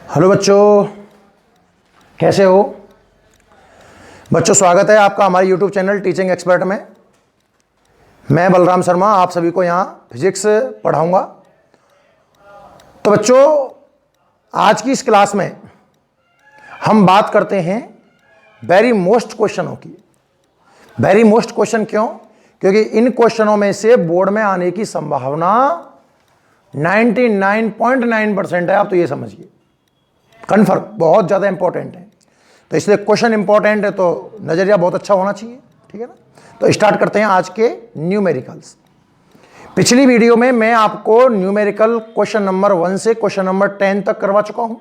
Hello बच्चों, कैसे हो बच्चों। स्वागत है आपका हमारे YouTube चैनल टीचिंग एक्सपर्ट में। मैं बलराम शर्मा आप सभी को यहाँ फिजिक्स पढ़ाऊंगा। तो बच्चों, आज की इस क्लास में हम बात करते हैं वेरी मोस्ट क्वेश्चनों की। वेरी मोस्ट क्वेश्चन क्यों? क्योंकि इन क्वेश्चनों में से बोर्ड में आने की संभावना 99.9% है। आप तो ये समझिए, कन्फर्म, बहुत ज़्यादा इंपॉर्टेंट है। तो इसलिए क्वेश्चन इंपॉर्टेंट है तो नज़रिया बहुत अच्छा होना चाहिए, ठीक है ना। तो स्टार्ट करते हैं आज के न्यूमेरिकल्स। पिछली वीडियो में मैं आपको न्यूमेरिकल क्वेश्चन नंबर 1 से क्वेश्चन नंबर 10 तक करवा चुका हूं।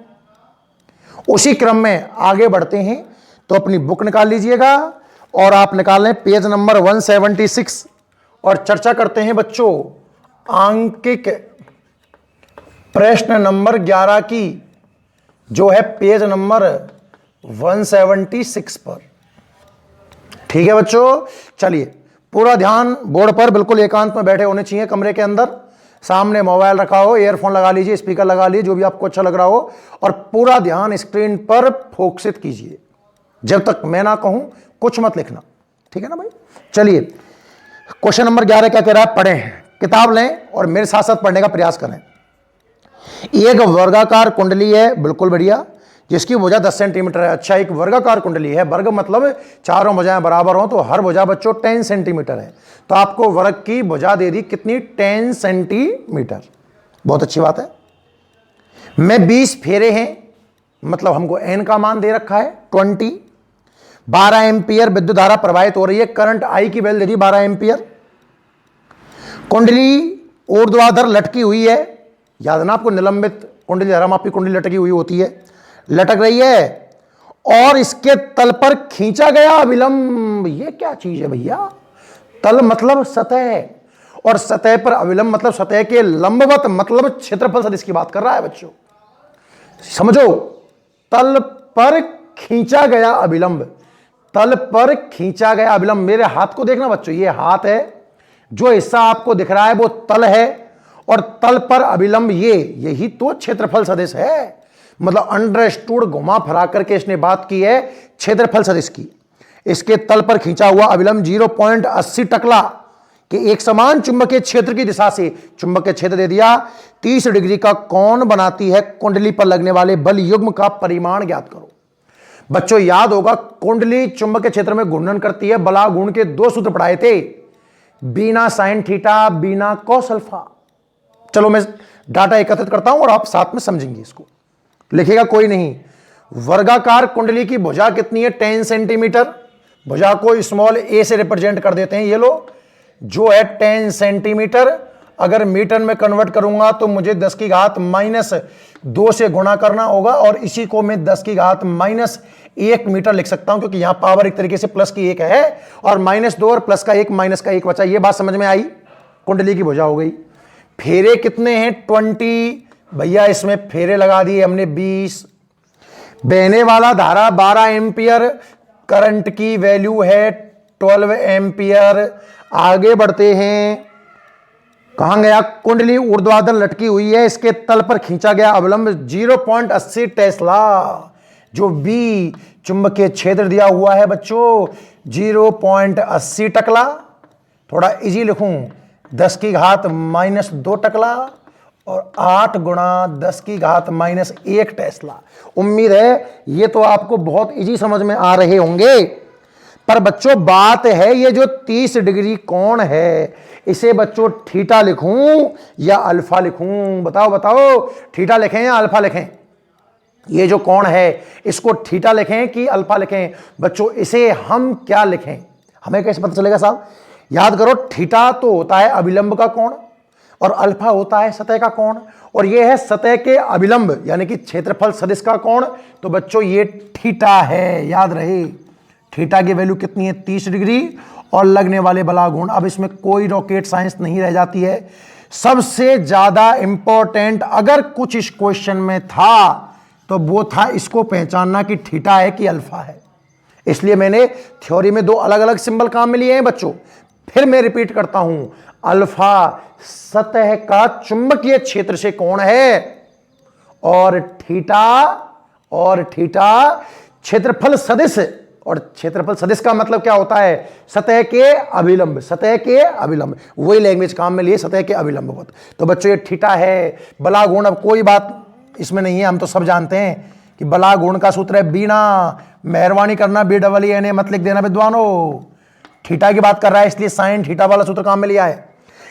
उसी क्रम में आगे बढ़ते हैं। तो अपनी बुक निकाल लीजिएगा और आप निकाल लें पेज नंबर 176 और चर्चा करते हैं बच्चों आंकिक प्रश्न नंबर 11 की, जो है पेज नंबर 176 पर। ठीक है बच्चों, चलिए पूरा ध्यान बोर्ड पर, बिल्कुल एकांत में बैठे होने चाहिए कमरे के अंदर। सामने मोबाइल रखा हो, ईयरफोन लगा लीजिए, स्पीकर लगा लीजिए, जो भी आपको अच्छा लग रहा हो, और पूरा ध्यान स्क्रीन पर फोकसित कीजिए। जब तक मैं ना कहूं कुछ मत लिखना, ठीक है ना भाई। चलिए क्वेश्चन नंबर 11 क्या कह रहा है, पढ़ें, किताब लें और मेरे साथ साथ पढ़ने का प्रयास करें। एक वर्गाकार कुंडली है, बिल्कुल बढ़िया, जिसकी भुजा 10 सेंटीमीटर है। अच्छा, एक वर्गाकार कुंडली है, वर्ग मतलब चारों भुजाएं बराबर हो, तो हर भुजा बच्चों 10 सेंटीमीटर है। तो आपको वर्ग की भुजा दे दी कितनी, 10 सेंटीमीटर। बहुत अच्छी बात है। में 20 फेरे हैं, मतलब हमको n का मान दे रखा है 20। 12 एम्पियर विद्युत धारा प्रवाहित हो रही है, करंट I की वैल्यू दे दी 12 एम्पियर। कुंडली ऊर्ध्वाधर लटकी हुई है, याद है ना आपको, निलंबित कुंडली धारामापी कुंडली लटकी हुई होती है, लटक रही है, और इसके तल पर खींचा गया अविलंब। ये क्या चीज है भैया? तल मतलब सतह, और सतह पर अविलंब मतलब सतह के लंबवत, मतलब क्षेत्रफल सदिश की बात कर रहा है बच्चों, समझो। तल पर खींचा गया अविलंब, तल पर खींचा गया अविलंब। मेरे हाथ को देखना बच्चों, ये हाथ है, जो हिस्सा आपको दिख रहा है वो तल है, और तल पर अविलंब यही तो क्षेत्रफल सदिश है। मतलब अंडरस्टूड, घुमा फिरा करके इसने बात की है क्षेत्रफल सदिश की। इसके तल पर खींचा हुआ अविलंब 0.80 टकला के एक समान चुंबकीय क्षेत्र की दिशा से, चुंबकीय क्षेत्र दे दिया, 30 डिग्री का कोण बनाती है। कुंडली पर लगने वाले बल युग्म का परिमाण ज्ञात करो। बच्चों याद होगा, कुंडली चुंबकीय क्षेत्र में घूर्णन करती है। बला गुण के 2 सूत्र पढ़ाए थे, बीना साइन थीटा, बीना कॉस अल्फा। चलो मैं डाटा एकत्रित करता हूं और आप साथ में समझेंगे इसको। लिखेगा कोई नहीं। वर्गाकार कुंडली की भुजा कितनी है, 10 सेंटीमीटर। भुजा को स्मॉल ए से रिप्रेजेंट कर देते हैं, ये लो, जो है 10 सेंटीमीटर। अगर मीटर में कन्वर्ट करूंगा तो मुझे 10 की घात -2 से गुणा करना होगा, और इसी को मैं 10 की घात -1 मीटर लिख सकता हूं, क्योंकि यहां पावर एक तरीके से प्लस की 1 है, और -2 और प्लस का 1 माइनस का 1 बचा। ये बात समझ में आई? कुंडली की भुजा हो गई। फेरे कितने हैं, 20। भैया इसमें फेरे लगा दिए हमने 20। बहने वाला धारा 12 एम्पियर, करंट की वैल्यू है 12 एम्पियर। आगे बढ़ते हैं, कहां गया, कुंडली ऊर्ध्वाधर लटकी हुई है, इसके तल पर खींचा गया अवलंब 0.80 टेस्ला। जो बी चुंबकीय क्षेत्र दिया हुआ है बच्चों 0.80 टकला। थोड़ा इजी लिखूं, 10 की घात -2 टकला, और 8 गुणा 10 की घात -1 टेस्ला। उम्मीद है ये तो आपको बहुत इजी समझ में आ रहे होंगे। पर बच्चों बात है, ये जो 30 डिग्री कोण है, इसे बच्चों थीटा लिखूं या अल्फा लिखूं? बताओ बताओ, थीटा लिखें या अल्फा लिखें? ये जो कोण है इसको थीटा लिखें कि अल्फा लिखें? बच्चों इसे हम क्या लिखें, हमें कैसे पता चलेगा साहब? याद करो, थीटा तो होता है अविलंब का कोण, और अल्फा होता है सतह का कोण, और ये है सतह के अविलंब यानी कि क्षेत्रफल सदिश का कोण। तो बच्चों ये थीटा है, याद रहे। थीटा की वैल्यू कितनी है, 30 डिग्री, और लगने वाले बला गुण। अब इसमें कोई रॉकेट साइंस नहीं रह जाती है। सबसे ज्यादा इंपॉर्टेंट अगर कुछ इस क्वेश्चन में था तो वो था इसको पहचानना कि थीटा है कि अल्फा है। इसलिए मैंने थ्योरी में 2 अलग अलग सिंबल काम में लिए हैं बच्चों। फिर मैं रिपीट करता हूं, अल्फा सतह का चुंबकीय क्षेत्र से कोण है, और थीटा क्षेत्रफल सदिश। और क्षेत्रफल सदिश का मतलब क्या होता है? सतह के अभिलंब, सतह के अभिलंब। वही लैंग्वेज काम में लिए, सतह के अभिलंब। तो बच्चों ये थीटा है। बला गुण, अब कोई बात इसमें नहीं है, हम तो सब जानते हैं कि बला गुण का सूत्र है बीना। मेहरबानी करना BEE मत लिख देना विद्वानों। थीटा की बात कर रहा है इसलिए साइन थीटा वाला सूत्र काम में लिया है।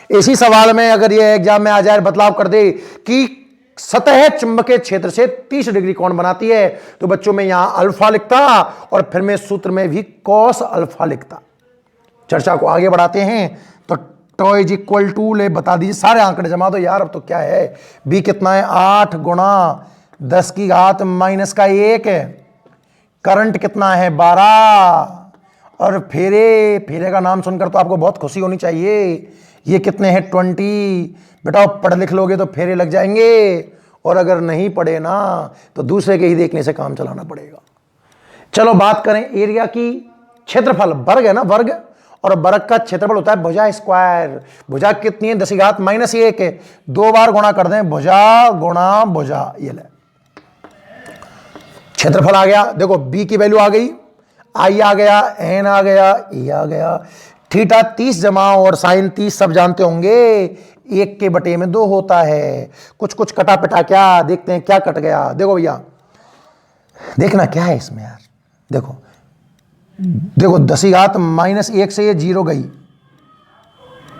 इसी सवाल में अगर ये एग्जाम में आ जाए, बदलाव कर दे कि सतह चुंबकीय क्षेत्र से 30 डिग्री कोण बनाती है, तो बच्चों में यहां अल्फा लिखता और फिर मैं सूत्र में भी कॉस अल्फा लिखता। चर्चा को आगे बढ़ाते हैं। तो टॉ इज इक्वल टू, ले बता दीजिए, सारे आंकड़े जमा दो यार। अब तो क्या है, बी कितना है? 8 गुणा 10 की घात -1। करंट कितना है? 12। और फेरे का नाम सुनकर तो आपको बहुत खुशी होनी चाहिए। ये कितने हैं? 20। बेटा पढ़ लिख लोगे तो फेरे लग जाएंगे, और अगर नहीं पढ़े ना तो दूसरे के ही देखने से काम चलाना पड़ेगा। चलो बात करें एरिया की। क्षेत्रफल वर्ग है ना, वर्ग, और वर्ग का क्षेत्रफल होता है भुजा स्क्वायर। भुजा कितनी है? 10 की घात -1। 2 बार गुणा कर दें, भुजा गुणा भुजा, ये ले क्षेत्रफल आ गया। देखो बी की वैल्यू आ गई, आई आ गया, एन आ गया, ई आ गया। थीटा 30 जमा और साइन 30 सब जानते होंगे, 1 के बटे में 2 होता है। कुछ कुछ कटा पिटा, क्या देखते हैं क्या कट गया। देखो भैया, देखना क्या है इसमें यार। देखो 10 की घात -1 से ये 0 गई,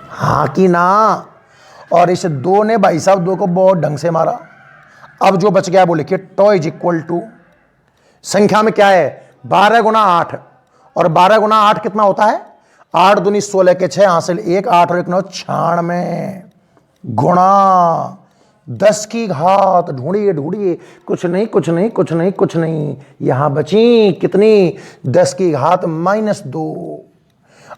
हाँ कि ना। और इस 2 ने भाई साहब 2 को बहुत ढंग से मारा। अब जो बच गया वो लिखिए, टॉ इज इक्वल टू, संख्या में क्या है? 12 गुणा 8। और 12 गुणा 8 कितना होता है? 8 दूनी 16 के 6 हासिल 1, 8 और 1 9 96 गुणा 10 की घात। ढूंढिए, कुछ नहीं। यहां बची कितनी? 10 की घात -2।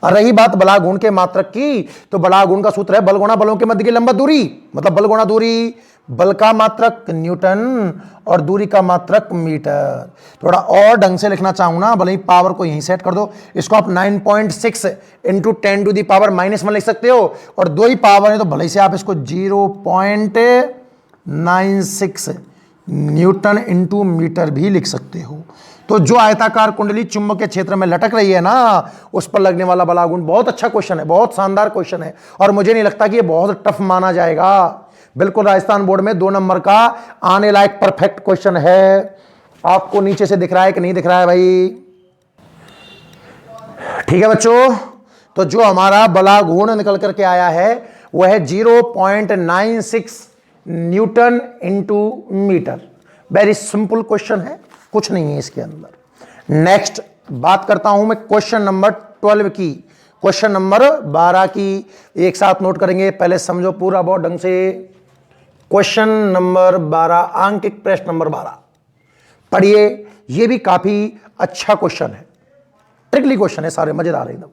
और रही बात बला गुण के मात्रक की, तो बला गुण का सूत्र है बल गुणा बलों के मध्य की लंबवत दूरी। मतलब बल गुणा दूरी, बल का मात्रक न्यूटन और दूरी का मात्रक मीटर। थोड़ा और ढंग से लिखना चाहूँ ना, भले ही पावर को यहीं सेट कर दो। इसको आप 9.6 इंटू 10⁻⁻1 लिख सकते हो, और 2 ही पावर है तो भले से आप इसको 0.96 न्यूटन इंटू मीटर भी लिख सकते हो। तो जो आयताकार कुंडली चुंबकीय क्षेत्र में लटक रही है ना, उस पर लगने वाला बला गुण। बहुत अच्छा क्वेश्चन है, बहुत शानदार क्वेश्चन है, और मुझे नहीं लगता कि ये बहुत टफ माना जाएगा। बिल्कुल राजस्थान बोर्ड में 2 नंबर का आने लायक परफेक्ट क्वेश्चन है। आपको नीचे से दिख रहा है कि नहीं दिख रहा है भाई? ठीक है बच्चों, तो जो हमारा बला गुण निकल करके आया है वह है 0.96 newton into metre. Very simple question है, कुछ नहीं है इसके अंदर। नेक्स्ट बात करता हूं मैं क्वेश्चन नंबर 12 की। क्वेश्चन नंबर 12 की एक साथ नोट करेंगे, पहले समझो पूरा बहुत ढंग से। क्वेश्चन नंबर 12, आंकिक प्रश्न नंबर 12 पढ़िए। यह भी काफी अच्छा क्वेश्चन है, ट्रिकली क्वेश्चन है, सारे मजेदार एकदम।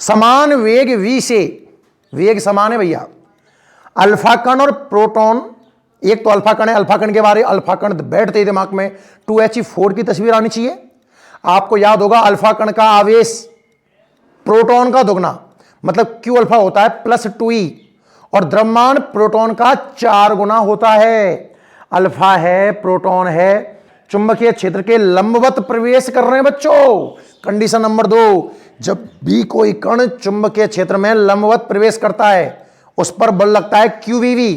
समान वेग v से, वेग समान है भैया, अल्फा कण और प्रोटॉन, एक तो अल्फा कण है, अल्फा कण के बारे, अल्फा कण बैठते ही दिमाग में 2He4 की तस्वीर आनी चाहिए। आपको याद होगा अल्फा कण का आवेश प्रोटॉन का दुगना, मतलब Q अल्फा होता है +2E, और द्रव्यमान प्रोटॉन का 4 गुना होता है। अल्फा है, प्रोटॉन है, चुंबकीय क्षेत्र के लंबवत प्रवेश कर रहे हैं बच्चों। कंडीशन नंबर 2, जब भी कोई कण चुंबकीय क्षेत्र में लंबवत प्रवेश करता है उस पर बल लगता है QVV,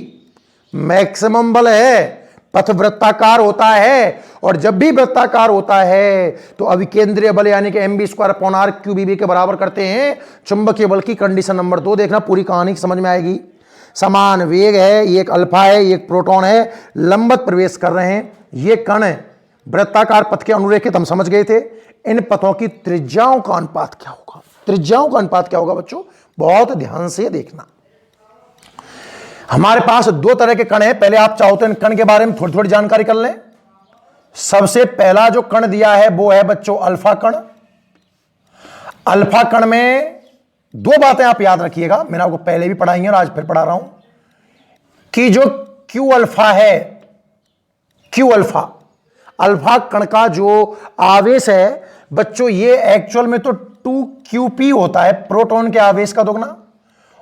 मैक्सिमम बल है। पथ वृत्ताकार होता है, और जब भी वृत्ताकार होता है तो अभिकेंद्रीय बल यानी कि mv²/r QVV के बराबर करते हैं चुंबकीय बल की। कंडीशन नंबर 2 देखना, पूरी कहानी समझ में आएगी। समान वेग है, एक अल्फा है, एक प्रोटॉन है, लंबवत प्रवेश कर रहे हैं। ये कण वृत्ताकार पथ के अनुरेखित, हम समझ गए थे। इन पथों की त्रिज्याओं का अनुपात क्या होगा? त्रिज्याओं का अनुपात क्या होगा बच्चों? बहुत ध्यान से देखना। हमारे पास 2 तरह के कण हैं। पहले आप चाहो तो इन कण के बारे में थोड़ी थोड़ी जानकारी कर लें। सबसे पहला जो कण दिया है वो है बच्चों अल्फा कण। अल्फा कण में 2 बातें आप याद रखिएगा, मैंने आपको पहले भी पढ़ाई है और आज फिर पढ़ा रहा हूं, कि जो Q अल्फा है, Q अल्फा, अल्फा कण का जो आवेश है बच्चों, ये एक्चुअल में तो 2QP होता है, प्रोटॉन के आवेश का दुगना।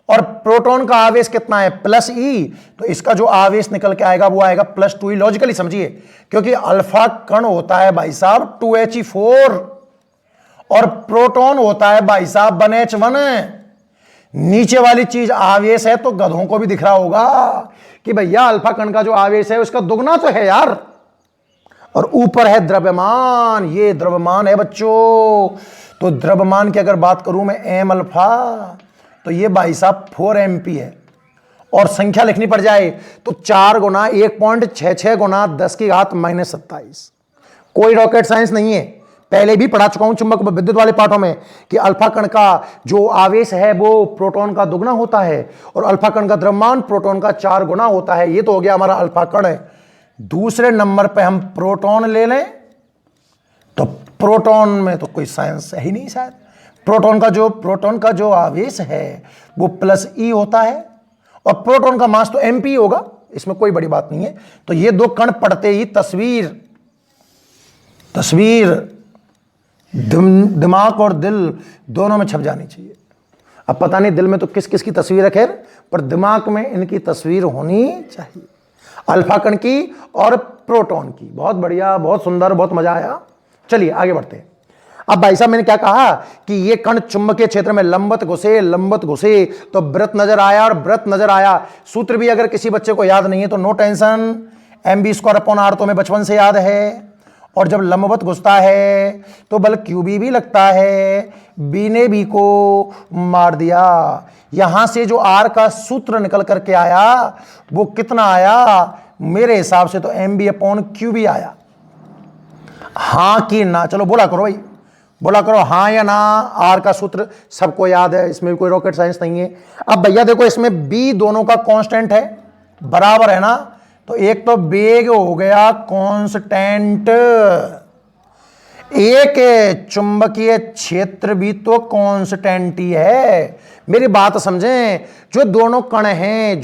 और प्रोटॉन का आवेश कितना है प्लस ई, तो इसका जो आवेश निकल के आएगा वो आएगा प्लस 2e। लॉजिकली समझिए, क्योंकि अल्फा कण होता है भाई साहब 2He4 और प्रोटॉन होता है भाई साहब 1H1। नीचे वाली चीज आवेश है तो गधों को भी दिख रहा होगा कि भैया अल्फा कण का जो आवेश है उसका दुगना तो है यार, और ऊपर है द्रव्यमान, ये द्रव्यमान है बच्चों। तो द्रव्यमान की अगर बात करूं मैं एम अल्फा, तो ये भाई साहब 4 mp है, और संख्या लिखनी पड़ जाए तो 4 गुना 1.66 गुना 10⁻27। कोई रॉकेट साइंस नहीं है, पहले भी पढ़ा चुका हूं चुंबक विद्युत वाले पाठों में कि अल्फा कण का जो आवेश है वो प्रोटॉन का दुगना होता है, और अल्फा कण का द्रव्यमान प्रोटॉन का 4 गुना होता है। ये तो हो गया हमारा अल्फा कण है। दूसरे नंबर पे हम प्रोटॉन ले लें, तो प्रोटॉन में तो कोई साइंस है ही नहीं शायद। प्रोटॉन का जो आवेश है वो प्लस ई होता है, और प्रोटॉन का मास तो mp होगा, इसमें कोई बड़ी बात नहीं है। तो ये दो कण पड़ते ही तस्वीर दिमाग और दिल दोनों में छप जानी चाहिए। अब पता नहीं दिल में तो किस किस की तस्वीर है खैर, पर दिमाग में इनकी तस्वीर होनी चाहिए, अल्फा कण की और प्रोटॉन की। बहुत बढ़िया, बहुत सुंदर, बहुत मजा आया। चलिए आगे बढ़ते हैं। अब भाई साहब मैंने क्या कहा कि ये कण चुंबकीय क्षेत्र में लंबवत घुसे तो वृत्त नजर आया, और वृत्त नजर आया। सूत्र भी अगर किसी बच्चे को याद नहीं है तो नो टेंशन, mv²/r तो हमें बचपन से याद है। और जब लंबवत घुसता है तो बल QB भी लगता है, B ने B को मार दिया। यहां से जो R का सूत्र निकल करके आया वो कितना आया, मेरे हिसाब से तो mb/QB आया। हां कि ना, चलो बोला करो भाई, बोला करो हां या ना। आर का सूत्र सबको याद है, इसमें भी कोई रॉकेट साइंस नहीं है। अब भैया देखो, इसमें बी दोनों का कांस्टेंट है, बराबर है ना, तो एक तो वेग हो गया कांस्टेंट, एक चुंबकीय क्षेत्र भी तो कांस्टेंट ही है। मेरी बात समझें, जो दोनों कण हैं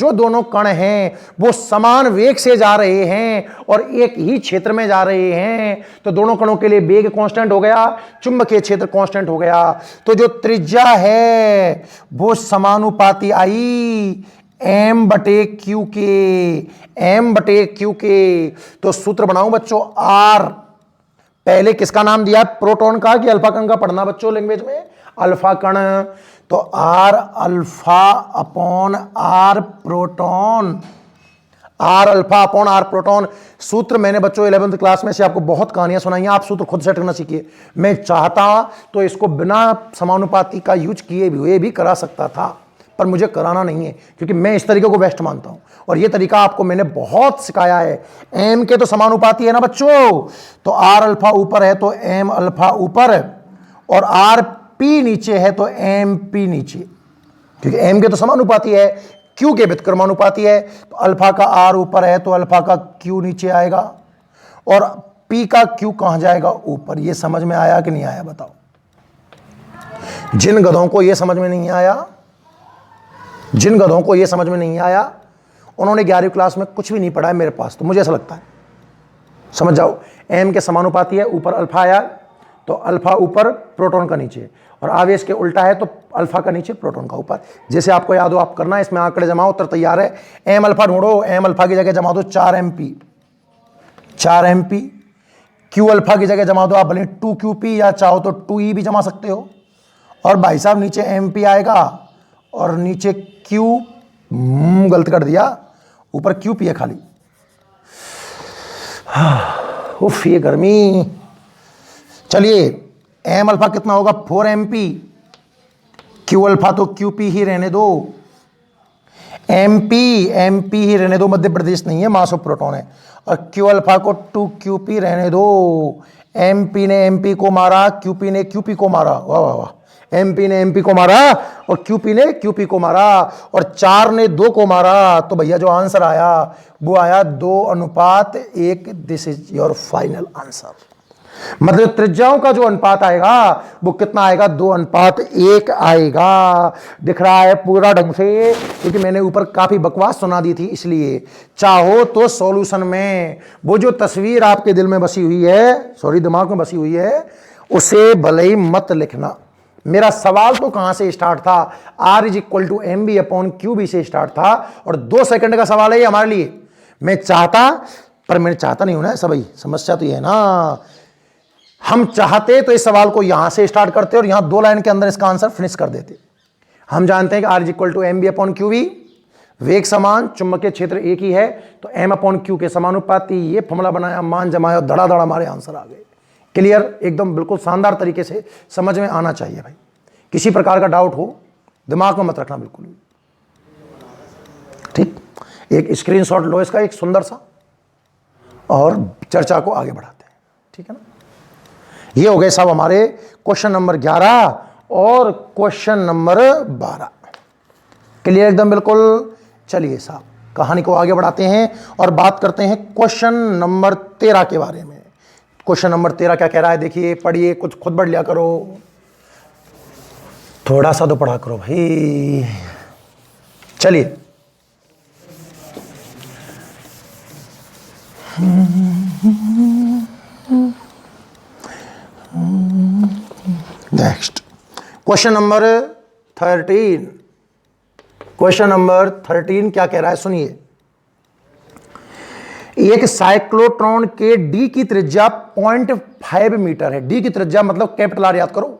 वो समान वेग से जा रहे हैं और एक ही क्षेत्र में जा रहे हैं, तो दोनों कणों के लिए वेग कांस्टेंट हो गया, चुंबकीय क्षेत्र कांस्टेंट हो गया। तो जो त्रिज्या है वो समानुपाती आई m/q के। तो सूत्र बनाऊं बच्चों, R पहले किसका नाम दिया, प्रोटॉन का कि अल्फा कण का, पढ़ना बच्चों लैंग्वेज में, अल्फा कण। तो R अल्फा/R प्रोटॉन, R अल्फा/R प्रोटॉन। सूत्र मैंने बच्चों 11वीं क्लास में से आपको बहुत कहानियां सुनाई हैं, आप सूत्र खुद सेट करना सीखिए। मैं चाहता तो इसको बिना समानुपाती का यूज किए हुए भी करा सकता था, पर मुझे कराना नहीं है, क्योंकि मैं इस तरीके को बेस्ट मानता हूं, और ये तरीका आपको मैंने बहुत सिखाया है। एम के तो समानुपाती है ना बच्चों, तो आर अल्फा ऊपर है तो एम अल्फा ऊपर, और आर पी नीचे है तो एम पी नीचे, क्योंकि एम के तो समानुपाती है, क्यू के व्युत्क्रमानुपाती है, तो अल्फा का आर ऊपर है तो अल्फा का क्यू नीचे आएगा, और पी का क्यू कहां जाएगा, ऊपर। ये समझ में आया कि नहीं आया बताओ? जिन गधों को ये समझ में नहीं आया उन्होंने 11वीं क्लास में कुछ भी नहीं पढ़ा है मेरे पास, तो मुझे ऐसा लगता है। समझ जाओ, एम के समानुपाती है, ऊपर अल्फा आया तो अल्फा ऊपर प्रोटॉन का नीचे, और आवेश के उल्टा है तो अल्फा का नीचे प्रोटॉन का ऊपर। जैसे आपको याद हो आप करना, इसमें आंकड़े जमाओ, उत्तर तैयार है। एम अल्फा ढूंढो, एम अल्फा की जगह जमा दो 4 MP, क्यू अल्फा की जगह जमा दो आप भले 2QP, या चाहो तो 2E भी जमा सकते हो, और भाई साहब नीचे MP आएगा और नीचे Q, गलत कर दिया, ऊपर QP है खाली। उफ ये गर्मी। चलिए एम अल्फा कितना होगा 4 MP, क्यू अल्फा तो QP ही रहने दो, MP ही रहने दो, मध्य प्रदेश नहीं है, मास ऑफ प्रोटॉन है, और क्यू अल्फा को 2QP रहने दो। MP ने MP को मारा, QP ने QP को मारा, वाह वाह वाह, MP ने MP को मारा और QP ने QP को मारा, और 4 ने 2 को मारा, तो भैया जो आंसर आया वो आया 2:1। This is your final answer. मतलब त्रिज्याओं का जो अनुपात आएगा वो कितना आएगा, 2:1 आएगा। दिख रहा है पूरा ढंग से, क्योंकि मैंने ऊपर काफी बकवास सुना दी थी, इसलिए चाहो तो सॉल्यूशन में वो जो तस्वीर आपके दिल में बसी हुई है, सॉरी दिमाग में बसी हुई है, उसे भले ही मत लिखना। मेरा सवाल तो कहां से स्टार्ट था, R is equal to M B upon Q B से स्टार्ट था, और 2 सेकंड का सवाल है ये हमारे लिए। मैं चाहता, पर मैंने चाहता नहीं हूं ना ऐसा भाई, समस्या तो ये है ना। हम चाहते तो इस सवाल को यहां से स्टार्ट करते और यहां 2 लाइन के अंदर इसका आंसर फिनिश कर देते। हम जानते हैं कि R is equal to M B upon Q B, वेग समान, चुंबकीय क्षेत्र एक ही है, तो m अपॉन क्यू के समानुपाती, ये फॉर्मूला बनाया, मान जमाया, धड़ा हमारे आंसर आ गए। क्लियर, एकदम बिल्कुल शानदार तरीके से समझ में आना चाहिए भाई। किसी प्रकार का डाउट हो दिमाग में मत रखना बिल्कुल भी, ठीक। एक स्क्रीनशॉट लो इसका एक सुंदर सा, और चर्चा को आगे बढ़ाते हैं, ठीक है ना। ये हो गए साहब हमारे क्वेश्चन नंबर 11 और क्वेश्चन नंबर 12। क्लियर एकदम बिल्कुल। चलिए साहब कहानी को आगे बढ़ाते हैं और बात करते हैं क्वेश्चन नंबर 13 के बारे में। क्वेश्चन नंबर 13 क्या कह रहा है, देखिए पढ़िए, कुछ खुद पढ़ लिया करो, थोड़ा सा तो पढ़ा करो भाई। चलिए next question number 13। Question number 13 क्या कह रहा है, सुनिए। एक साइक्लोट्रॉन के डी की त्रिज्या 0.5 मीटर है। डी की त्रिज्या मतलब कैपिटल आर याद करो।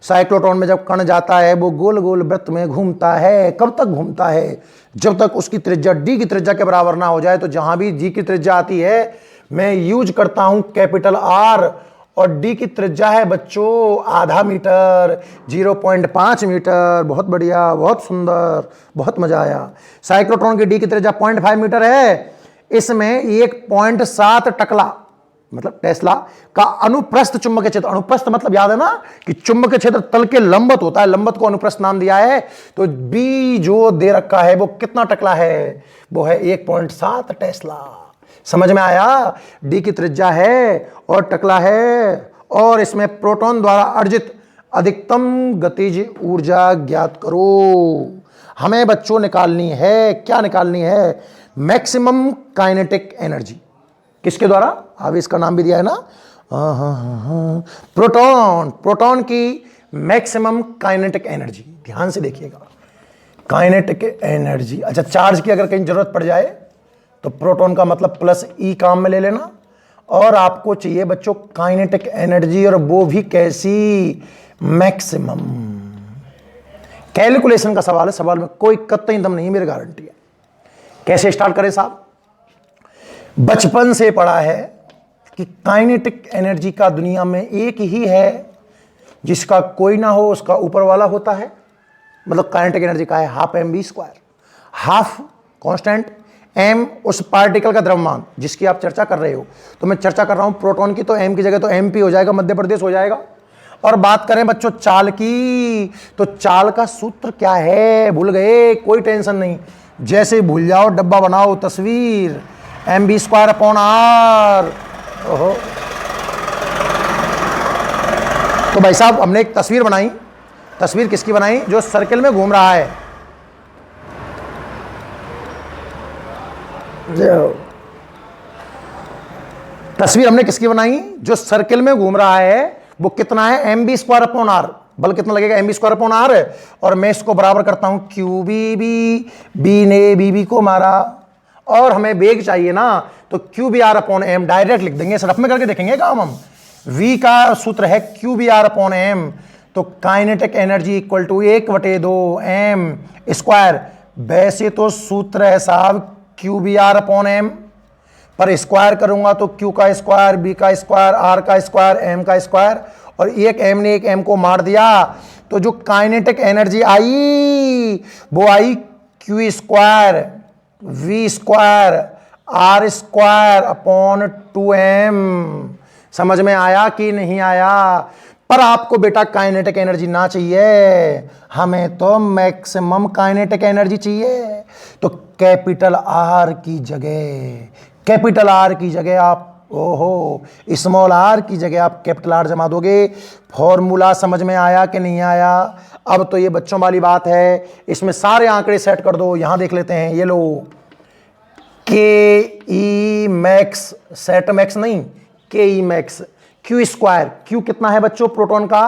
साइक्लोट्रॉन में जब कण जाता है वो गोल गोल वृत्त में घूमता है। कब तक घूमता है, जब तक उसकी त्रिज्या डी की त्रिज्या के बराबर ना हो जाए। तो जहां भी जी की त्रिज्या आती है मैं यूज करता हूं कैपिटल आर, और डी की त्रिज्या है बच्चों आधा मीटर, 0.5 मीटर। बहुत बढ़िया, बहुत सुंदर, बहुत मजा आया। साइक्लोट्रॉन की डी की त्रिज्या 0.5 मीटर है। इसमें 1.7 टकला मतलब टेस्ला का अनुप्रस्थ चुंबकीय क्षेत्र, अनुप्रस्थ मतलब याद है ना कि चुंबकीय क्षेत्र तल के लंबवत होता है, लंबवत को अनुप्रस्थ नाम दिया है। तो बी जो दे रखा है वो कितना टकला है, वो है 1.7 टेस्ला। समझ में आया, डी की त्रिज्या है और टकला है, और इसमें प्रोटॉन द्वारा अर्जित अधिकतम गतिज ऊर्जा ज्ञात करो। हमें बच्चों निकालनी है, क्या निकालनी है, मैक्सिमम काइनेटिक एनर्जी। किसके द्वारा, अब इसका नाम भी दिया है ना, प्रोटॉन। प्रोटॉन की मैक्सिमम काइनेटिक एनर्जी, ध्यान से देखिएगा, काइनेटिक एनर्जी। अच्छा, चार्ज की अगर कहीं जरूरत पड़ जाए तो प्रोटॉन का मतलब प्लस ई काम में ले लेना, और आपको चाहिए बच्चों काइनेटिक एनर्जी, और वो भी कैसी, मैक्सिमम। कैलकुलेशन का सवाल है, सवाल में कोई कतई दम नहीं, मेरी गारंटी है। कैसे स्टार्ट करें साहब, बचपन से पढ़ा है कि काइनेटिक एनर्जी का दुनिया में एक ही है, जिसका कोई ना हो उसका ऊपर वाला होता है। मतलब काइनेटिक एनर्जी का है half M B square, half constant, M उस पार्टिकल का द्रव्यमान जिसकी आप चर्चा कर रहे हो। तो मैं चर्चा कर रहा हूं प्रोटॉन की, तो एम की जगह तो एम पी हो जाएगा, मध्य प्रदेश हो जाएगा। और बात करें बच्चों चाल की, तो चाल का सूत्र क्या है, भूल गए, कोई टेंशन नहीं, जैसे भूल जाओ डब्बा बनाओ तस्वीर, M B square upon R. ओहो, तो भाई साहब हमने एक तस्वीर बनाई। तस्वीर किसकी बनाई, जो सर्किल में घूम रहा है। तस्वीर हमने किसकी बनाई, जो सर्किल में घूम रहा है। वो कितना है, M B square upon R. बल कितना लगेगा, M B square upon R, और मैं इसको बराबर करता हूं क्यू बी बी, बी ने बी बी को मारा, और हमें वेग चाहिए ना, तो Q B R upon M direct लिख देंगे, रफ में करके देखेंगे काम हम। वी का सूत्र है Q B R upon M, तो kinetic energy equal to 1/2 M square. वैसे तो सूत्र है साहब Q B R upon M, पर स्क्वायर करूंगा तो क्यू का स्क्वायर, बी का स्क्वायर, आर का स्क्वायर, एम का स्क्वायर, और एक एम ने एक एम को मार दिया। तो जो काइनेटिक एनर्जी आई वो आई Q square V square R square upon 2m। समझ में आया कि नहीं आया। पर आपको बेटा काइनेटिक एनर्जी ना चाहिए, हमें तो मैक्सिमम काइनेटिक एनर्जी चाहिए। तो कैपिटल आर की जगह आप ओहो स्मॉल आर की जगह आप कैपिटल आर जमा दोगे। फॉर्मूला समझ में आया कि नहीं आया। अब तो ये बच्चों वाली बात है, इसमें सारे आंकड़े सेट कर दो। यहां देख लेते हैं, ये लो के ई मैक्स, सेट मैक्स नहीं, के E max, Q square. Q कितना है बच्चों प्रोटॉन का,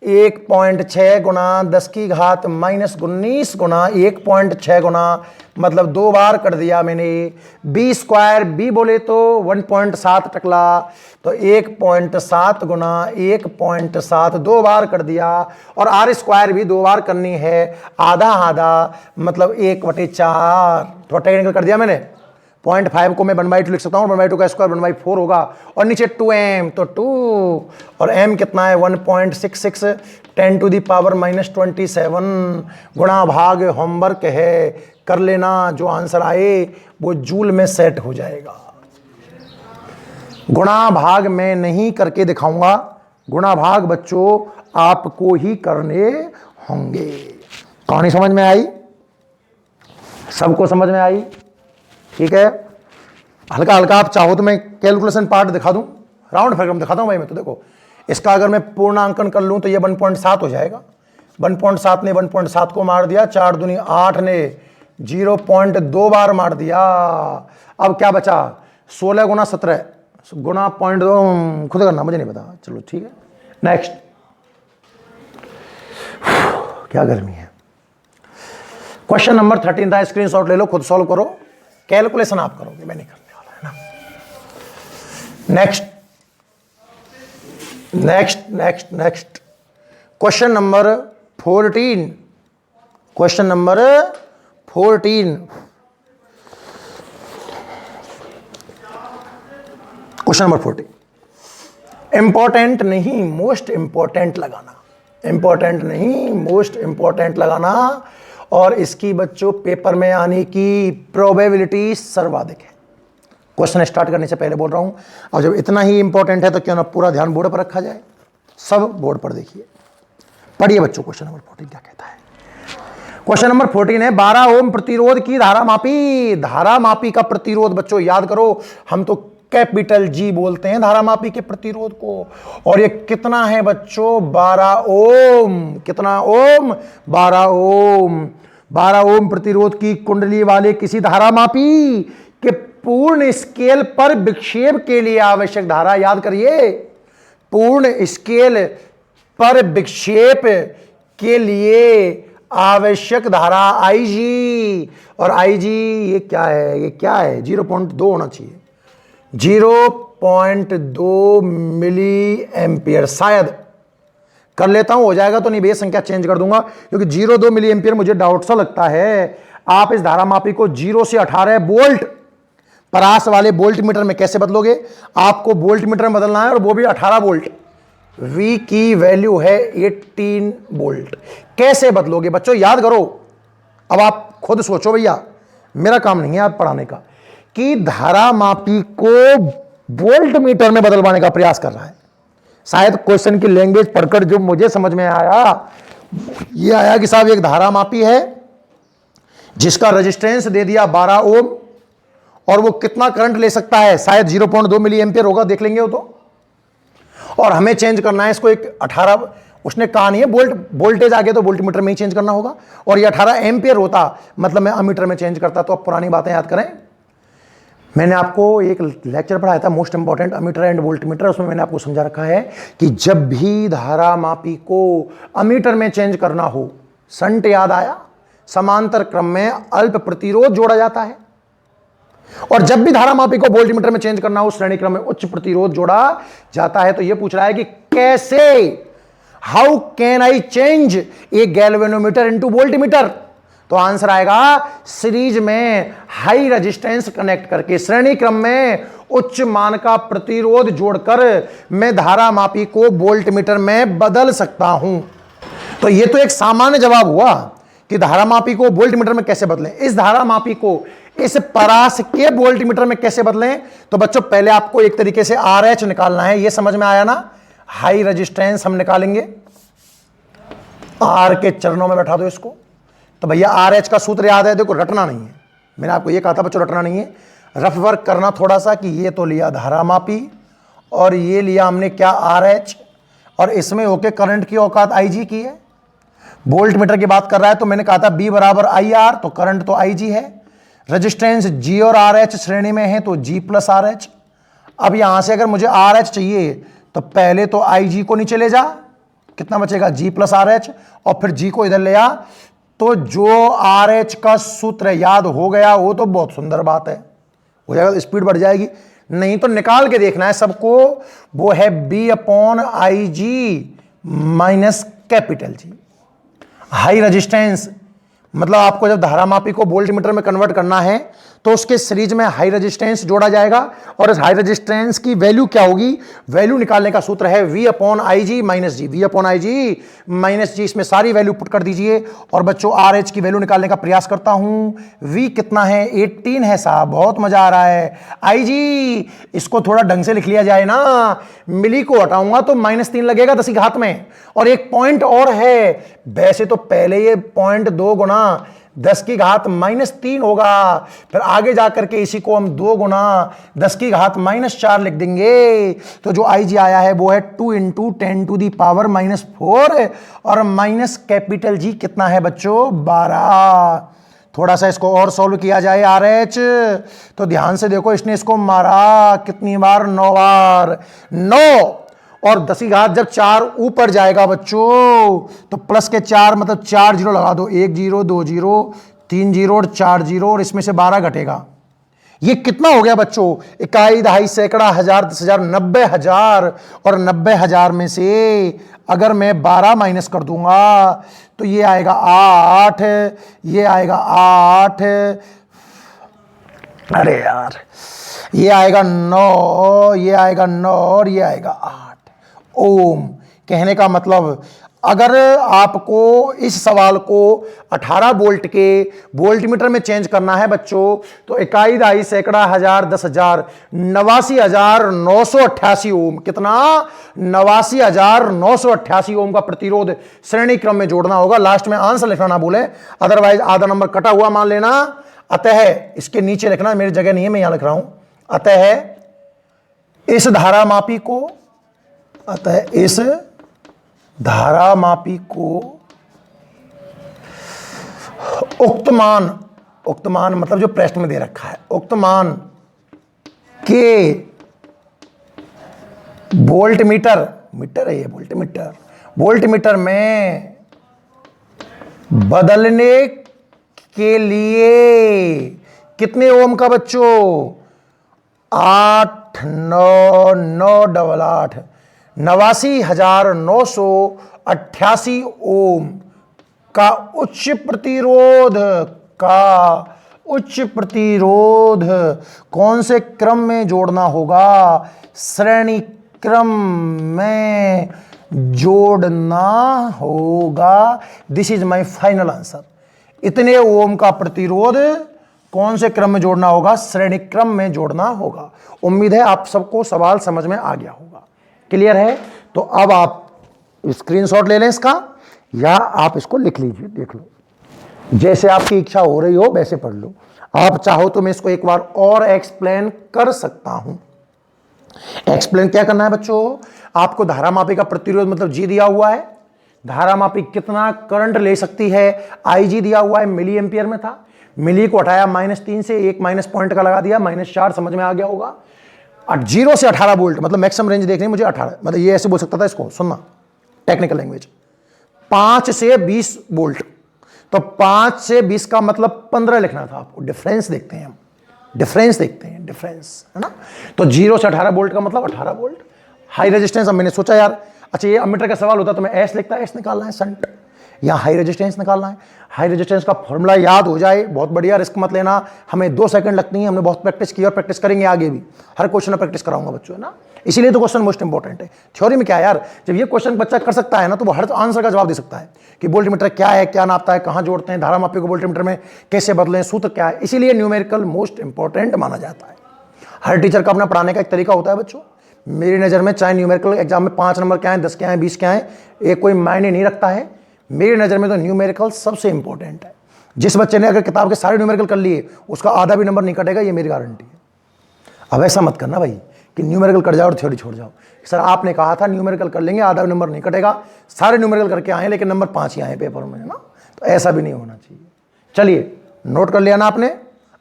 1.6 गुना 10 की घात -19 गुना 1.6 गुना, मतलब 2 बार कर दिया मैंने। बी स्क्वायर बी बोले तो 1.7 टकला, तो 1.7 गुना 1.7 2 बार कर दिया। और आर स्क्वायर भी 2 बार करनी है, आधा आधा मतलब 1/4, थोड़ा टेक्निकल कर दिया मैंने। 0.5 को मैं 1/2 लिख सकता हूँ, 1/2 का स्क्वायर 1/4 होगा, और नीचे 2m तो 2, और m कितना है 1.66 10⁻⁻27 गुणा भाग होमवर्क है, कर लेना, जो आंसर आए वो जूल में सेट हो जाएगा। गुणा भाग मैं नहीं करके दिखाऊंगा, गुणा भाग बच्चों आपको ही करने होंगे। कहानी समझ में आई? सबको समझ में आई? ठीक है, हल्का हल्का आप चाहो तो मैं कैलकुलेशन पार्ट दिखा दूं, राउंड फिगर में दिखाता हूं भाई मैं। तो देखो, इसका अगर मैं पूर्णांकन कर लूं तो ये 1.7 हो जाएगा। 1.7 ने 1.7 को मार दिया, 4 दूनी 8 ने 0.2 बार मार दिया। अब क्या बचा? 16 गुना 17 गुना 0.2, खुद करना, मुझे नहीं पता, चलो ठीक है। नेक्स्ट, क्या गर्मी है। क्वेश्चन नंबर 13 था, स्क्रीनशॉट ले लो, खुद सॉल्व करो, कैलकुलेशन आप करोगे, मैं नहीं करने वाला, है ना। Next next next next question number 14। Question number 14, question number 14 important नहीं मोस्ट इंपॉर्टेंट लगाना, इंपॉर्टेंट नहीं मोस्ट इंपॉर्टेंट लगाना, और इसकी बच्चों पेपर में आने की प्रोबेबिलिटी सर्वाधिक है। क्वेश्चन स्टार्ट करने से पहले बोल रहा हूं, और जब इतना ही इंपॉर्टेंट है तो क्यों ना पूरा ध्यान बोर्ड पर रखा जाए। सब बोर्ड पर देखिए, पढ़िए बच्चों। क्वेश्चन नंबर 14 क्या कहता है? क्वेश्चन नंबर 14 है, 12 ओम प्रतिरोध की धारा मापी। धारा मापी का प्रतिरोध बच्चों याद करो, हम तो कैपिटल जी बोलते हैं धारा मापी के प्रतिरोध को, और ये कितना है बच्चों? 12 ओम। कितना ओम? 12 ओम। 12 ओम प्रतिरोध की कुंडली वाले किसी धारा मापी के पूर्ण स्केल पर विक्षेप के लिए आवश्यक धारा, याद करिए, पूर्ण स्केल पर विक्षेप के लिए आवश्यक धारा IG, और IG ये क्या है? ये क्या है? 0.2 होना चाहिए, 0.2 मिली एम्पियर। शायद कर लेता हूं, हो जाएगा तो नहीं बेस संख्या चेंज कर दूंगा, क्योंकि 0.2 मिली एम्पियर मुझे डाउट सा लगता है। आप इस धारा मापी को 0 से 18 वोल्ट परास वाले वोल्ट मीटर में कैसे बदलोगे? आपको वोल्ट मीटर में बदलना है, और वो भी 18 वोल्ट। V की वैल्यू है 18 वोल्ट। कैसे बदलोगे बच्चों? याद करो, अब आप खुद सोचो भैया, मेरा काम नहीं है आप पढ़ाने का, कि धारा मापी को वोल्ट मीटर में बदलवाने का प्रयास कर रहा है। शायद क्वेश्चन की लैंग्वेज पढ़कर जो मुझे समझ में आया, ये आया कि साहब एक धारा मापी है जिसका रेजिस्टेंस दे दिया 12 ओम, और वो कितना करंट ले सकता है? शायद 0.2 मिली एम्पियर होगा, देख लेंगे वो तो। और हमें चेंज करना है इसको एक 18, उसने कहा नहीं है वोल्टेज आगे तो वोल्ट मीटर में ही चेंज करना होगा, और ये 18 एम्पियर होता, मतलब मैं अमीटर में चेंज करता। तो अब पुरानी बातें याद करें, मैंने आपको एक लेक्चर पढ़ाया था most important ammeter and volt meter, उसमें मैंने आपको समझा रखा है कि जब भी धारा मापी को अमीटर में चेंज करना हो, संट याद आया, समांतर क्रम में अल्प प्रतिरोध जोड़ा जाता है, और जब भी धारा मापी को वोल्ट मीटर में चेंज करना हो, श्रेणी क्रम में उच्च प्रतिरोध जोड़ा जाता है। तो यह पूछ रहा है कि कैसे, how can I change A galvanometer into volt meter? तो आंसर आएगा, सीरीज में हाई रेजिस्टेंस कनेक्ट करके, श्रेणी क्रम में उच्च मान का प्रतिरोध जोड़कर मैं धारा मापी को वोल्ट मीटर में बदल सकता हूं। तो यह तो एक सामान्य जवाब हुआ कि धारा मापी को वोल्ट मीटर में कैसे बदलें। इस धारा मापी को इस परास के वोल्ट मीटर में कैसे बदलें? तो बच्चों पहले आपको एक तरीके से RH निकालना है, यह समझ में आया ना। हाई रेजिस्टेंस हम निकालेंगे, R के चरणों में बैठा दो इसको। तो भैया RH का सूत्र याद है, देखो रटना नहीं है, मैंने आपको यह कहा था बच्चों रटना नहीं है, रफ वर्क करना थोड़ा सा, कि ये तो लिया धारा मापी और ये लिया हमने क्या RH, और इसमें होके करंट की औकात IG की है। वोल्ट मीटर की बात कर रहा है तो मैंने कहा था B बराबर IR, तो करंट तो IG है। रेजिस्टेंस G और RH श्रेणी में है तो G प्लस RH। अब यहां से अगर मुझे RH चाहिए तो पहले तो IG को नीचे ले जा, कितना बचेगा, G प्लस आर एच, और फिर G को इधर ले आ, तो जो आर एच का सूत्र याद हो गया वो तो बहुत सुंदर बात है, हो जाएगा तो स्पीड बढ़ जाएगी। नहीं तो निकाल के देखना है सबको, वो है B upon I G minus capital G. High resistance मतलब आपको जब धारामापी को वोल्ट मीटर में कन्वर्ट करना है तो उसके सीरीज में हाई रेजिस्टेंस जोड़ा जाएगा, और इस हाई रेजिस्टेंस की वैल्यू क्या होगी, वैल्यू निकालने का सूत्र है V upon I G minus G, V upon I G minus G. इसमें सारी वैल्यू पुट कर दीजिए, और बच्चों RH की वैल्यू निकालने का प्रयास करता हूं। V कितना है, 18 है साहब, बहुत मजा आ रहा है। IG इसको थोड़ा ढंग से लिख लिया जाए ना, मिली को हटाऊंगा तो -3 लगेगा 10 की घात में। और एक पॉइंट और है, वैसे तो पहले ये पॉइंट 2 गुना 10 की घात -3 होगा, फिर आगे जाकर के इसी को हम 2 गुना 10 की घात -4 लिख देंगे। तो जो आई जी आया है वो है 2 इंटू 10 टू दी पावर -4, और माइनस कैपिटल जी कितना है बच्चों, 12। थोड़ा सा इसको और सॉल्व किया जाए आर एच, तो ध्यान से देखो, इसने इसको मारा कितनी बार, 9 बार। 9 और 10 की घात जब 4 ऊपर जाएगा बच्चों, तो प्लस के 4 मतलब 4 जीरो लगा दो, 1 0 2 0 3 0 और 4 0, और इसमें से 12 घटेगा। ये कितना हो गया बच्चों, इकाई, दहाई, सैकड़ा, हजार, 10,000, 90,000। और 90,000 में से अगर मैं 12 माइनस कर दूंगा तो ये आएगा 8, ये आएगा 8, अरे यार ये आएगा 9, ये आएगा 9 और ये आएगा 8 ओम। कहने का मतलब अगर आपको इस सवाल को 18 वोल्ट के वोल्ट मीटर में चेंज करना है बच्चों, तो इकाई, दहाई, सैकड़ा, हजार, 10,000, 89,988 ओम। कितना, 89,988 ओम का प्रतिरोध श्रेणी क्रम में जोड़ना होगा। लास्ट में आंसर लिखना ना भूलें, अदरवाइज आधा नंबर कटा हुआ मान लेना। अतः इसके नीचे लिखना, मेरी जगह नहीं है, मैं यहां लिख रहा हूं। अतः इस धारामापी को, अतः इस धारामापी को उक्त मान मतलब जो प्रश्न में दे रखा है, उक्त मान के वोल्ट मीटर, मीटर है ये, वोल्ट मीटर में बदलने के लिए कितने ओम का बच्चों, 8 9 9 8 8 89,988 ओम का उच्च प्रतिरोध कौन से क्रम में जोड़ना होगा, श्रेणी क्रम में जोड़ना होगा। This is my final answer. इतने ओम का प्रतिरोध कौन से क्रम में जोड़ना होगा, श्रेणी क्रम में जोड़ना होगा। उम्मीद है आप सबको सवाल समझ में आ गया होगा, क्लियर है। तो अब आप स्क्रीनशॉट ले लें इसका, या आप इसको लिख लीजिए, देख लो, जैसे आपकी इच्छा हो रही हो वैसे पढ़ लो। आप चाहो तो मैं इसको एक बार और एक्सप्लेन कर सकता हूं। एक्सप्लेन क्या करना है बच्चों, आपको धारामापी का प्रतिरोध मतलब जी दिया हुआ है, धारामापी कितना करंट ले सकती है, आई जी दिया हुआ है, मिली एम्पियर में था, मिली को हटाया -3 से, एक माइनस पॉइंट का लगा दिया, -4, समझ में आ गया होगा। 0 से 18 वोल्ट मतलब मैक्सिमम रेंज देखनी मुझे 18, मतलब ये ऐसे बोल सकता था इसको, सुनना टेक्निकल लैंग्वेज। 5 से 20 वोल्ट, तो 5 से 20 का मतलब 15 लिखना था आपको। डिफरेंस देखते हैं हम, डिफरेंस है ना। तो 0 से 18 वोल्ट का मतलब 18 वोल्ट। हाई रेजिस्टेंस, अब मैंने सोचा यार, अच्छा ये अमीटर का सवाल होता तो मैं एस लिखता, एस निकालना है संट, यहाँ हाई रेजिस्टेंस निकालना है। हाई रेजिस्टेंस का फॉर्मूला याद हो जाए, बहुत बढ़िया, रिस्क मत लेना, हमें 2 सेकंड लगती हैं, हमने बहुत प्रैक्टिस की और प्रैक्टिस करेंगे आगे भी, हर क्वेश्चन में प्रैक्टिस कराऊंगा बच्चों, है ना। इसीलिए तो क्वेश्चन मोस्ट इंपॉर्टेंट है। थ्योरी में क्या है यार, जब ये क्वेश्चन बच्चा कर सकता है ना, तो वो हर आंसर का जवाब दे सकता है कि वोल्ट मीटर क्या है, क्या नापता है, कहाँ जोड़ते हैं, धारामापी को वोल्ट मीटर में कैसे बदलें, सूत्र क्या है। इसीलिए न्यूमेरिकल मोस्ट इंपॉर्टेंट माना जाता है। हर टीचर का अपना पढ़ाने का एक तरीका होता है बच्चों। मेरी नज़र में चाहे न्यूमेरिकल एग्जाम में 5 नंबर क्या है, 10 क्या है, 20 क्या है, एक कोई मायने नहीं रखता है। मेरी नज़र में तो न्यूमेरिकल सबसे इंपॉर्टेंट है। जिस बच्चे ने अगर किताब के सारे न्यूमेरिकल कर लिए, उसका आधा भी नंबर नहीं कटेगा, ये मेरी गारंटी है। अब ऐसा मत करना भाई कि न्यूमेरिकल कर जाओ और थ्योरी छोड़ जाओ। सर आपने कहा था न्यूमेरिकल कर लेंगे, आधा भी नंबर नहीं कटेगा, सारे न्यूमेरिकल करके आए लेकिन नंबर 5 ही आए पेपर में, है ना। तो ऐसा भी नहीं होना चाहिए। चलिए नोट कर लिया ना आपने,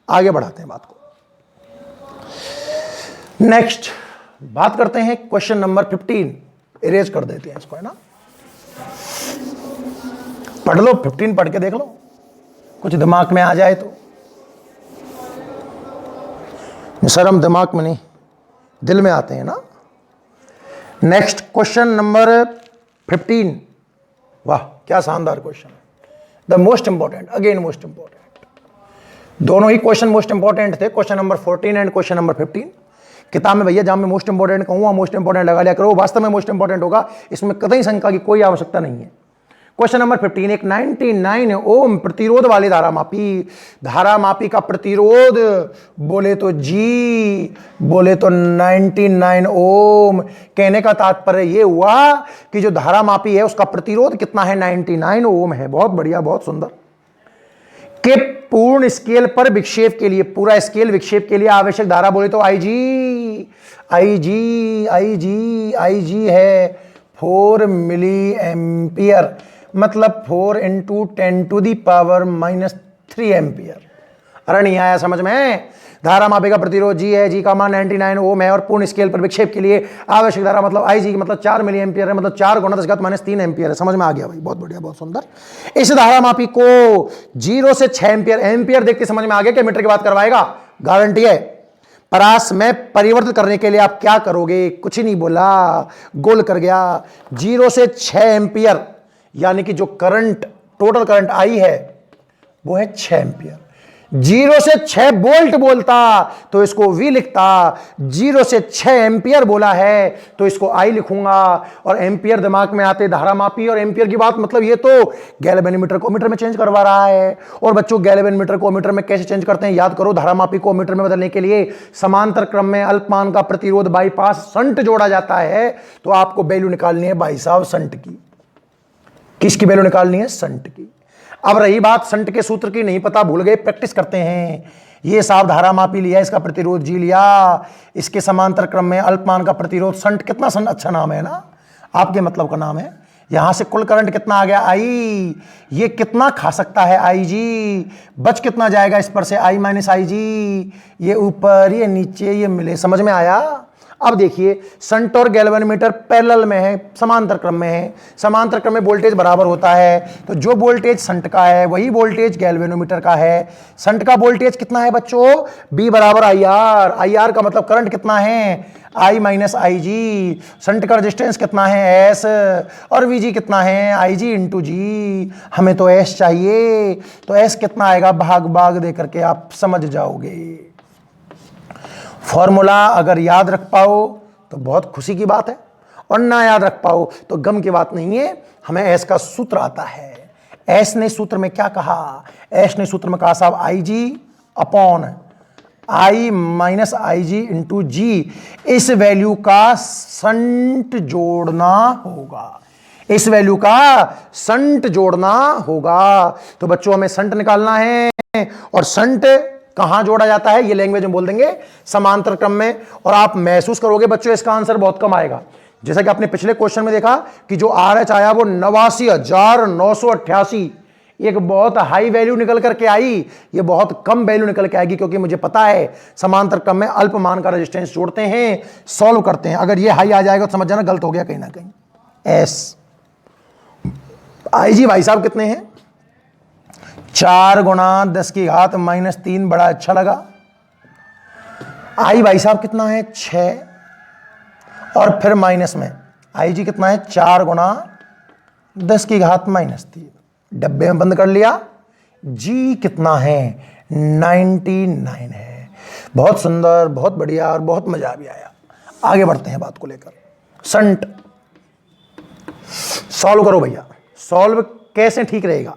आगे बढ़ाते हैं बात को। नेक्स्ट बात करते हैं क्वेश्चन नंबर 15, इरेज कर देते हैं इसको, है ना। पढ़ लो, 15 पढ़ के देख लो, कुछ दिमाग में आ जाए तो। सर हम दिमाग में नहीं, दिल में आते हैं ना। Next question number 15। वाह क्या शानदार question, the most important, again most important. दोनों ही क्वेश्चन मोस्ट इंपॉर्टेंट थे, question number 14 and question number 15। किताब में भैया जहां मैं मोस्ट इंपॉर्टेंट कहूंगा मोस्ट इंपॉर्टेंट लगा लिया करो, वास्तव में मोस्ट इंपॉर्टेंट होगा, इसमें कतई शंका की कोई आवश्यकता नहीं है। क्वेश्चन नंबर 15, एक 99 ओम प्रतिरोध वाली धारा मापी का प्रतिरोध बोले तो जी, बोले तो 99 ओम। कहने का तात्पर्य ये हुआ कि जो धारा मापी है उसका प्रतिरोध कितना है, 99 ओम है। बहुत बढ़िया, बहुत सुंदर। के पूर्ण स्केल पर विक्षेप के लिए, पूरा स्केल विक्षेप के लिए आवश्यक धारा बोले तो IG है 4 मिली एम्पियर, मतलब 4 × 10⁻³ एम्पियर। अरे नहीं आया समझ में? धारा मापी का प्रतिरोध जी है, जी का मान 99 ओम है और पूर्ण स्केल पर विक्षेप के लिए आवश्यक धारा मतलब IG मतलब 4 मिली एम्पियर है, मतलब 4 × 10⁻³ एम्पियर है। समझ में आ गया भाई? बहुत बढ़िया, बहुत सुंदर। इस धारा मापी को 0 से 6 एम्पियर, एम्पियर देख के समझ में आ गया कि मीटर की बात करवाएगा, गारंटी है। परास में परिवर्तित करने के लिए आप क्या करोगे? कुछ ही नहीं बोला, गोल कर गया। 0 से 6 एम्पियर यानी कि जो करंट, टोटल करंट आई है वो है 6 एम्पियर। 0 से 6 वोल्ट बोलता तो इसको V लिखता, 0 से 6 एम्पियर बोला है तो इसको I लिखूंगा। और एम्पियर दिमाग में आते धारा मापी और एम्पियर की बात, मतलब ये तो गैल्वेनोमीटर को मीटर में चेंज करवा रहा है। और बच्चों गैल्वेनोमीटर को मीटर में कैसे चेंज करते हैं याद करो, धारा मापी को मीटर में बदलने के लिए समांतर क्रम में अल्पमान का प्रतिरोध बाईपास संट जोड़ा जाता है। तो आपको वैल्यू निकालनी है भाई साहब संट की। किसकी वैल्यू निकालनी है? संट की। अब रही बात संट के सूत्र की, नहीं पता, भूल गए, प्रैक्टिस करते हैं। ये साहब धारा मापी लिया, इसका प्रतिरोध जी लिया, इसके समांतर क्रम में अल्पमान का प्रतिरोध संट। कितना संट अच्छा नाम है ना, आपके मतलब का नाम है। यहां से कुल करंट कितना आ गया? I। ये कितना खा सकता है? IG। बच कितना जाएगा इस पर से? I - IG। ये ऊपर, ये नीचे, ये मिले। समझ में आया? अब देखिए, संट और गैल्वेनोमीटर पैरेलल में है, समांतर क्रम में है। समांतर क्रम में वोल्टेज बराबर होता है, तो जो वोल्टेज संट का है वही वोल्टेज गैल्वेनोमीटर का है। संट का वोल्टेज कितना है बच्चों? B = IR। IR का मतलब करंट कितना है? I - IG। संट का रेजिस्टेंस कितना है? S। और VG कितना है? IG × G। हमें तो S चाहिए, तो S कितना आएगा? भाग दे करके आप समझ जाओगे। फॉर्मूला अगर याद रख पाओ तो बहुत खुशी की बात है, और ना याद रख पाओ तो गम की बात नहीं है। हमें एस का सूत्र आता है। एस ने सूत्र में क्या कहा? एस ने सूत्र में कहा साहब IG / I - IG × G। इस वैल्यू का संट जोड़ना होगा, इस वैल्यू का संट जोड़ना होगा। तो बच्चों हमें संट निकालना है, और संट कहां जोड़ा जाता है ये लैंग्वेज में बोल देंगे, समांतर क्रम में। और आप महसूस करोगे बच्चों इसका आंसर बहुत कम आएगा। जैसा कि आपने पिछले क्वेश्चन में देखा कि जो RH आया वो 89,988, एक बहुत हाई वैल्यू निकल करके आई। ये बहुत कम वैल्यू निकल के आएगी, क्योंकि मुझे पता है समांतर क्रम में अल्पमान का रेजिस्टेंस जोड़ते हैं, सॉल्व करते हैं। अगर ये हाई आ जाएगा तो समझ जाना गलत हो गया कहीं ना कहीं। एस IG भाई साहब कितने हैं? 4 × 10⁻³ बड़ा अच्छा लगा। I भाई साहब कितना है? 6। और फिर माइनस में IG कितना है? 4 × 10⁻³ डब्बे में बंद कर लिया। G कितना है? 99 है। बहुत सुंदर, बहुत बढ़िया, और बहुत मजा भी आया। आगे बढ़ते हैं बात को लेकर। संट सॉल्व करो भैया। सॉल्व कैसे ठीक रहेगा?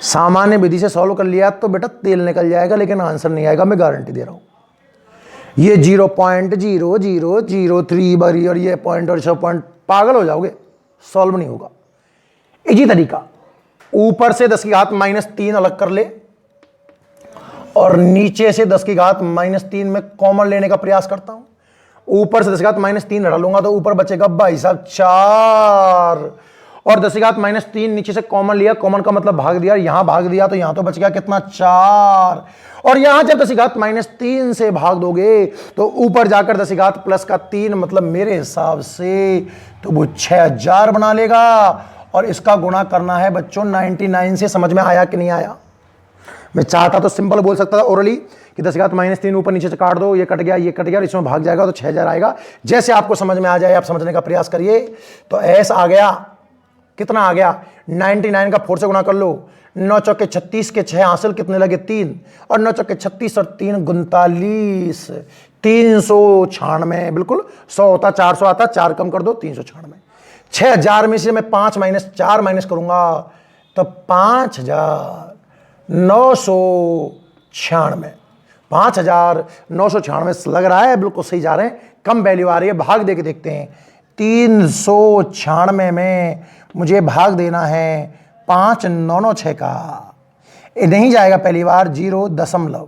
सामान्य विधि से सॉल्व कर लिया तो बेटा तेल निकल जाएगा, लेकिन आंसर नहीं आएगा, मैं गारंटी दे रहा हूं। ये 0.0003 बारी और ये पॉइंट और 6 पॉइंट, पागल हो जाओगे, सॉल्व नहीं होगा। इजी तरीका, ऊपर से 10⁻³ अलग कर ले और नीचे से 10⁻³ में कॉमन लेने का प्रयास करता हूं। ऊपर से 10⁻³ हटा लूंगा तो ऊपर बचेगा भाई साहब 4, और 10⁻³ नीचे से कॉमन लिया, कॉमन का मतलब भाग दिया, यहां भाग दिया तो यहां तो बच गया कितना 4। और यहां जब 10⁻³ से भाग दोगे तो ऊपर जाकर 10⁻+3 मतलब मेरे हिसाब से तो वो 6000 बना लेगा। और इसका गुणा करना है बच्चों 99 से। समझ में आया कि नहीं आया? मैं चाहता तो सिंपल बोल सकता था ओरली कि 10⁻³ ऊपर नीचे से काट दो, ये कट गया ये कट गया, इसमें भाग जाएगा तो 6000 आएगा। जैसे आपको समझ में आ जाए आप समझने का प्रयास करिए। तो एस आ गया, कितना आ गया 99 का 4 से गुणा कर लो, 9 चौके 36 के 6 हासिल कितने लगे 3, और 9 चौके 36 और 3 39, 396। बिल्कुल 100 होता 400 आता, 4 कम कर दो 396। 6000 में से मैं 5 - 4 माइनस करूंगा तो 5996। 5996 लग रहा है, बिल्कुल सही जा रहे हैं, कम वैल्यू आ रही है। भाग दे के देखते हैं। 396 में मुझे भाग देना है 5996 का, ये नहीं जाएगा पहली बार 0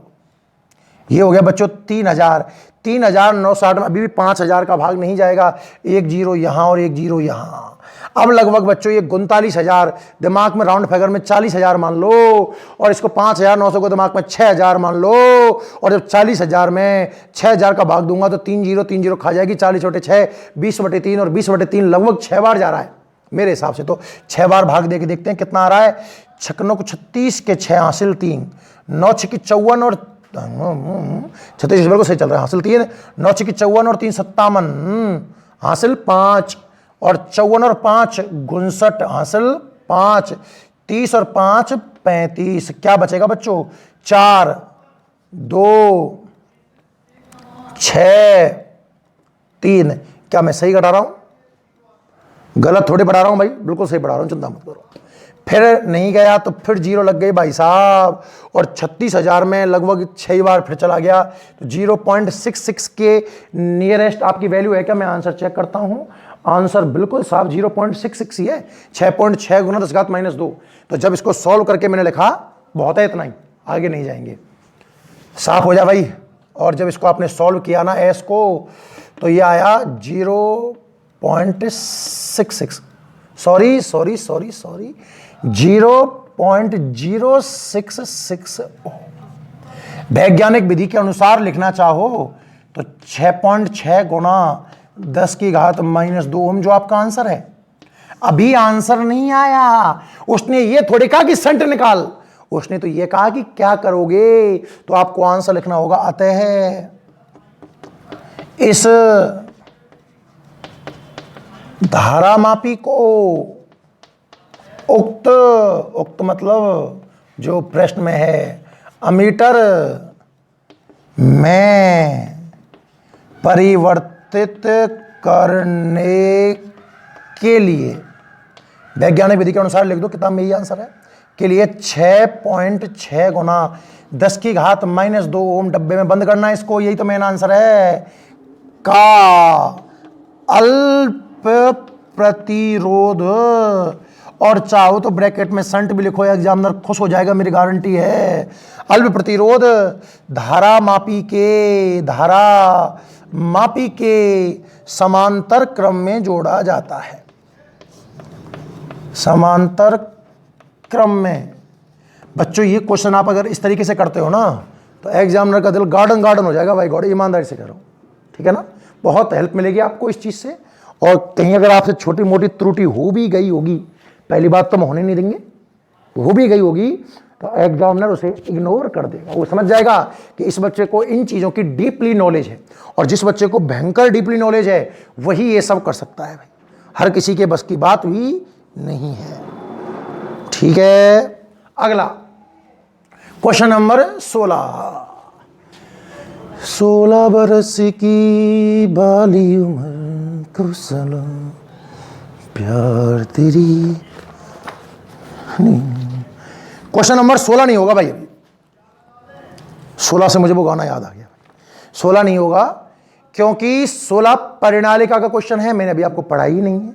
ये हो गया बच्चों 3000। 3960 में अभी भी 5000 का भाग नहीं जाएगा, 1 0 यहां और 1 0 यहां। अब लगभग बच्चों ये 39,000, दिमाग में राउंड फिगर में 40,000 मान लो, और इसको 5,900 को दिमाग में 6,000 मान लो। और जब 40,000 में 6,000 का भाग दूंगा तो 3 0 खा जाएगी, 40 छोटे 6, 20/3 और 20/3 लगभग 6 बार जा रहा है मेरे हिसाब से। तो 6 बार भाग दे के देखते हैं कितना आ रहा है। 36 के 6 हासिल 3, 9 6 54 और 36 बिल्कुल सही चल रहा है, हासिल 3, 9 6 54 और 3 57, हासिल 5, और 54 और 5 59, हासिल 5, 30 और 5 35। क्या बचेगा बच्चों 4 2 6 3। क्या मैं सही घटा रहा हूं? गलत थोड़ी बढ़ा रहा हूं भाई, बिल्कुल सही बढ़ा रहा हूं, चिंता मत करो। फिर नहीं गया तो फिर 0 लग गई भाई साहब, और 36,000 में लगभग 6 बार फिर चला गया तो 0.66 के नियरेस्ट आपकी वैल्यू है क्या? मैं आंसर चेक करता हूं, आंसर बिल्कुल साहब 0.66 ही है। 6.6 गुना 10⁻²। तो जब इसको सॉल्व करके मैंने लिखा बहुत है, इतना ही, आगे नहीं जाएंगे, साफ हो जा भाई। और जब इसको आपने सॉल्व किया ना एस को, तो ये आया 0.66, सॉरी 0.066। वैज्ञानिक विधि के अनुसार लिखना चाहो तो 6.6 गुना 10⁻² ओम जो आपका आंसर है। अभी आंसर नहीं आया, उसने ये थोड़ी कहा कि सेंट निकाल, उसने तो ये कहा कि क्या करोगे, तो आपको आंसर लिखना होगा। अतः इस धारामापी को उक्त मतलब जो प्रश्न में है अमीटर में परिवर्तित करने के लिए, वैज्ञानिक विधि के अनुसार लिख दो, किताब में यही आंसर है, के लिए 6.6 गुना 10⁻² ओम डब्बे में बंद करना है इसको, यही तो मेन आंसर है। का अल्प प्रतिरोध, और चाहो तो ब्रैकेट में संट भी लिखो, एग्जामिनर खुश हो जाएगा, मेरी गारंटी है। अल्प प्रतिरोध धारा मापी के समांतर क्रम में जोड़ा जाता है। समांतर क्रम में बच्चों ये क्वेश्चन आप अगर इस तरीके से करते हो ना तो एग्जामिनर का दिल गार्डन हो जाएगा भाई गॉड, ईमानदारी से करो, ठीक है ना। बहुत हेल्प मिलेगी आपको इस चीज से। और कहीं अगर आपसे छोटी मोटी त्रुटि हो भी गई होगी, पहली बात तो हम होने नहीं देंगे, हो भी गई होगी तो एग्जामिनर उसे इग्नोर कर देगा। वो समझ जाएगा कि इस बच्चे को इन चीज़ों की डीपली नॉलेज है, और जिस बच्चे को भयंकर डीपली नॉलेज है वही ये सब कर सकता है भाई, हर किसी के बस की बात भी नहीं है, ठीक है। अगला क्वेश्चन नंबर 16 बरस की बाली उम्र को सलाम प्यार तेरी। क्वेश्चन नंबर 16 नहीं होगा भाई, अभी 16 से मुझे वो गाना याद आ गया। 16 नहीं होगा क्योंकि 16 परिणालिका का क्वेश्चन है, मैंने अभी आपको पढ़ाई ही नहीं है,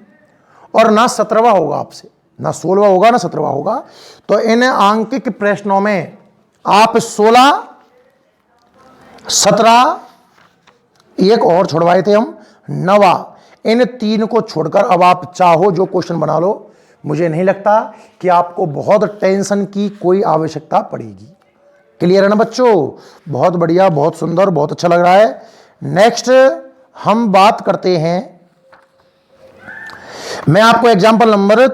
और ना 17वां होगा आपसे, ना 16वां होगा ना 17वां होगा। तो इन आंकिक प्रश्नों में आप 16 17 एक और छोड़वाए थे हम 9, इन 3 को छोड़कर अब आप चाहो जो क्वेश्चन बना लो। मुझे नहीं लगता कि आपको बहुत टेंशन की कोई आवश्यकता पड़ेगी। क्लियर है ना बच्चों? बहुत बढ़िया, बहुत सुंदर, बहुत अच्छा लग रहा है। नेक्स्ट हम बात करते हैं, मैं आपको एग्जाम्पल नंबर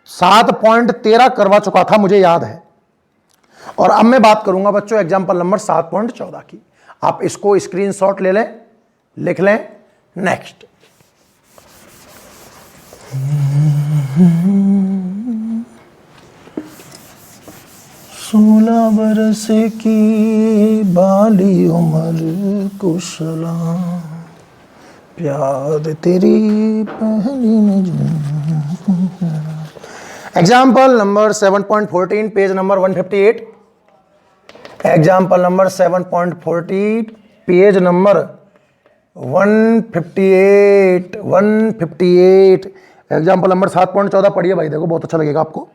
7.13 करवा चुका था, मुझे याद है, और अब मैं बात करूंगा बच्चों एग्जाम्पल नंबर 7.14 की। आप इसको स्क्रीनशॉट ले लें, लिख लें। नेक्स्ट, 16 बरस की बाली उम्र कुशला, प्यार तेरी पहली नजर। Example number 7.14 page number 158। Example number 7.14 page number 158। Example number 7.14 पढ़िए भाई, देखो बहुत अच्छा लगेगा आपको।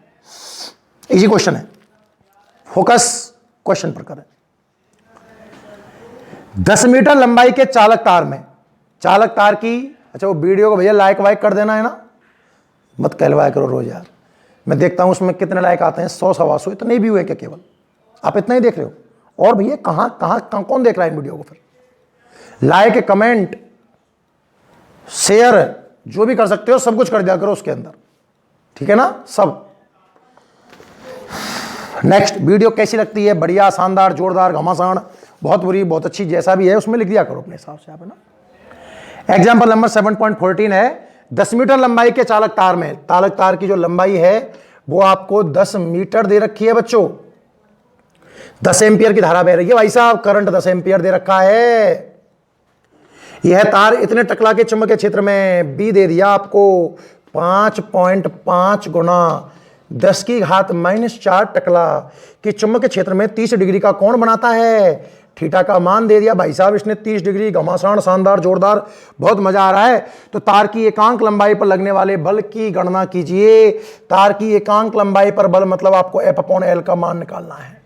इजी क्वेश्चन है, फोकस क्वेश्चन पर करें। 10 मीटर लंबाई के चालक तार में, चालक तार की, अच्छा वो वीडियो को भैया लाइक वाइक कर देना है ना, मत कहलवाया करो रोज यार। मैं देखता हूं उसमें कितने लाइक आते हैं, 100 सवा 100, इतने भी हुए क्या केवल? आप इतना ही देख रहे हो? और भैया कहां कौन देख रहा है इन वीडियो को? फिर लाइक, कमेंट, शेयर जो भी कर सकते हो सब कुछ कर दिया करो उसके अंदर, ठीक है ना सब। नेक्स्ट, वीडियो कैसी लगती है? बढ़िया, शानदार, जोरदार, घमासान, बहुत बुरी, बहुत अच्छी, जैसा भी है उसमें लिख दिया करो अपने हिसाब से आप, है ना। एग्जाम्पल नंबर 7.14 है, 10 मीटर लंबाई के चालक तार में, चालक तार की जो लंबाई है वो आपको 10 मीटर दे रखी है बच्चों। 10 एम्पियर की धारा बह रही है भाई साहब, करंट 10 एम्पियर दे रखा है। यह तार इतने टकला के चुंबकीय क्षेत्र में बी दे दिया आपको 5.5 गुना 10 की घात -4 टकला कि चुंबकीय क्षेत्र में 30 डिग्री का कोण बनाता है। थीटा का मान दे दिया भाई साहब इसने 30 डिग्री, घमासान, शानदार, जोरदार, बहुत मजा आ रहा है। तो तार की एकांक लंबाई पर लगने वाले बल की गणना कीजिए। तार की एकांक लंबाई पर बल मतलब आपको F/L का मान निकालना है।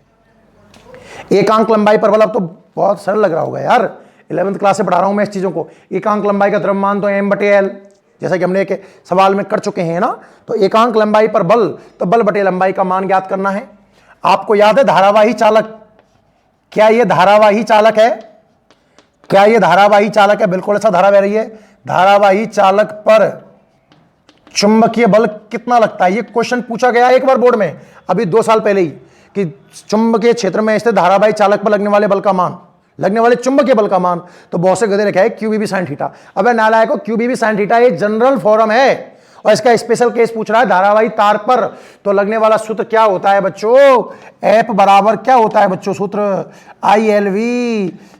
एकांक लंबाई पर बल, अब तो बहुत सरल लग रहा होगा यार, 11वीं क्लास से पढ़ा रहा हूं मैं इस चीजों को। एकांक लंबाई का द्रव्यमान तो M/L, जैसा कि हमने एक सवाल में कर चुके हैं ना। तो एकांक लंबाई पर बल, तो बल बटे लंबाई का मान ज्ञात करना है। आपको याद है धारावाही चालक, क्या ये धारावाही चालक है? क्या ये धारावाही चालक है? बिल्कुल ऐसा धारा बह रही है। धारावाही चालक पर चुंबकीय बल कितना लगता है? ये क्वेश्चन पूछा गया एक बार बोर्ड में अभी 2 साल पहले ही, कि चुंबकीय क्षेत्र में स्थित धारावाही चालक पर लगने वाले बल का मान, लगने वाले चुंबकीय बल का मान। तो बहुत से गधे लिखा है QBB sin थीटा। अबे नालायको, QBB sin थीटा ये जनरल फॉर्म है और इसका स्पेशल केस पूछ रहा है धारावाही तार पर। तो लगने वाला सूत्र क्या होता है बच्चों? F बराबर क्या होता है बच्चों? सूत्र ILV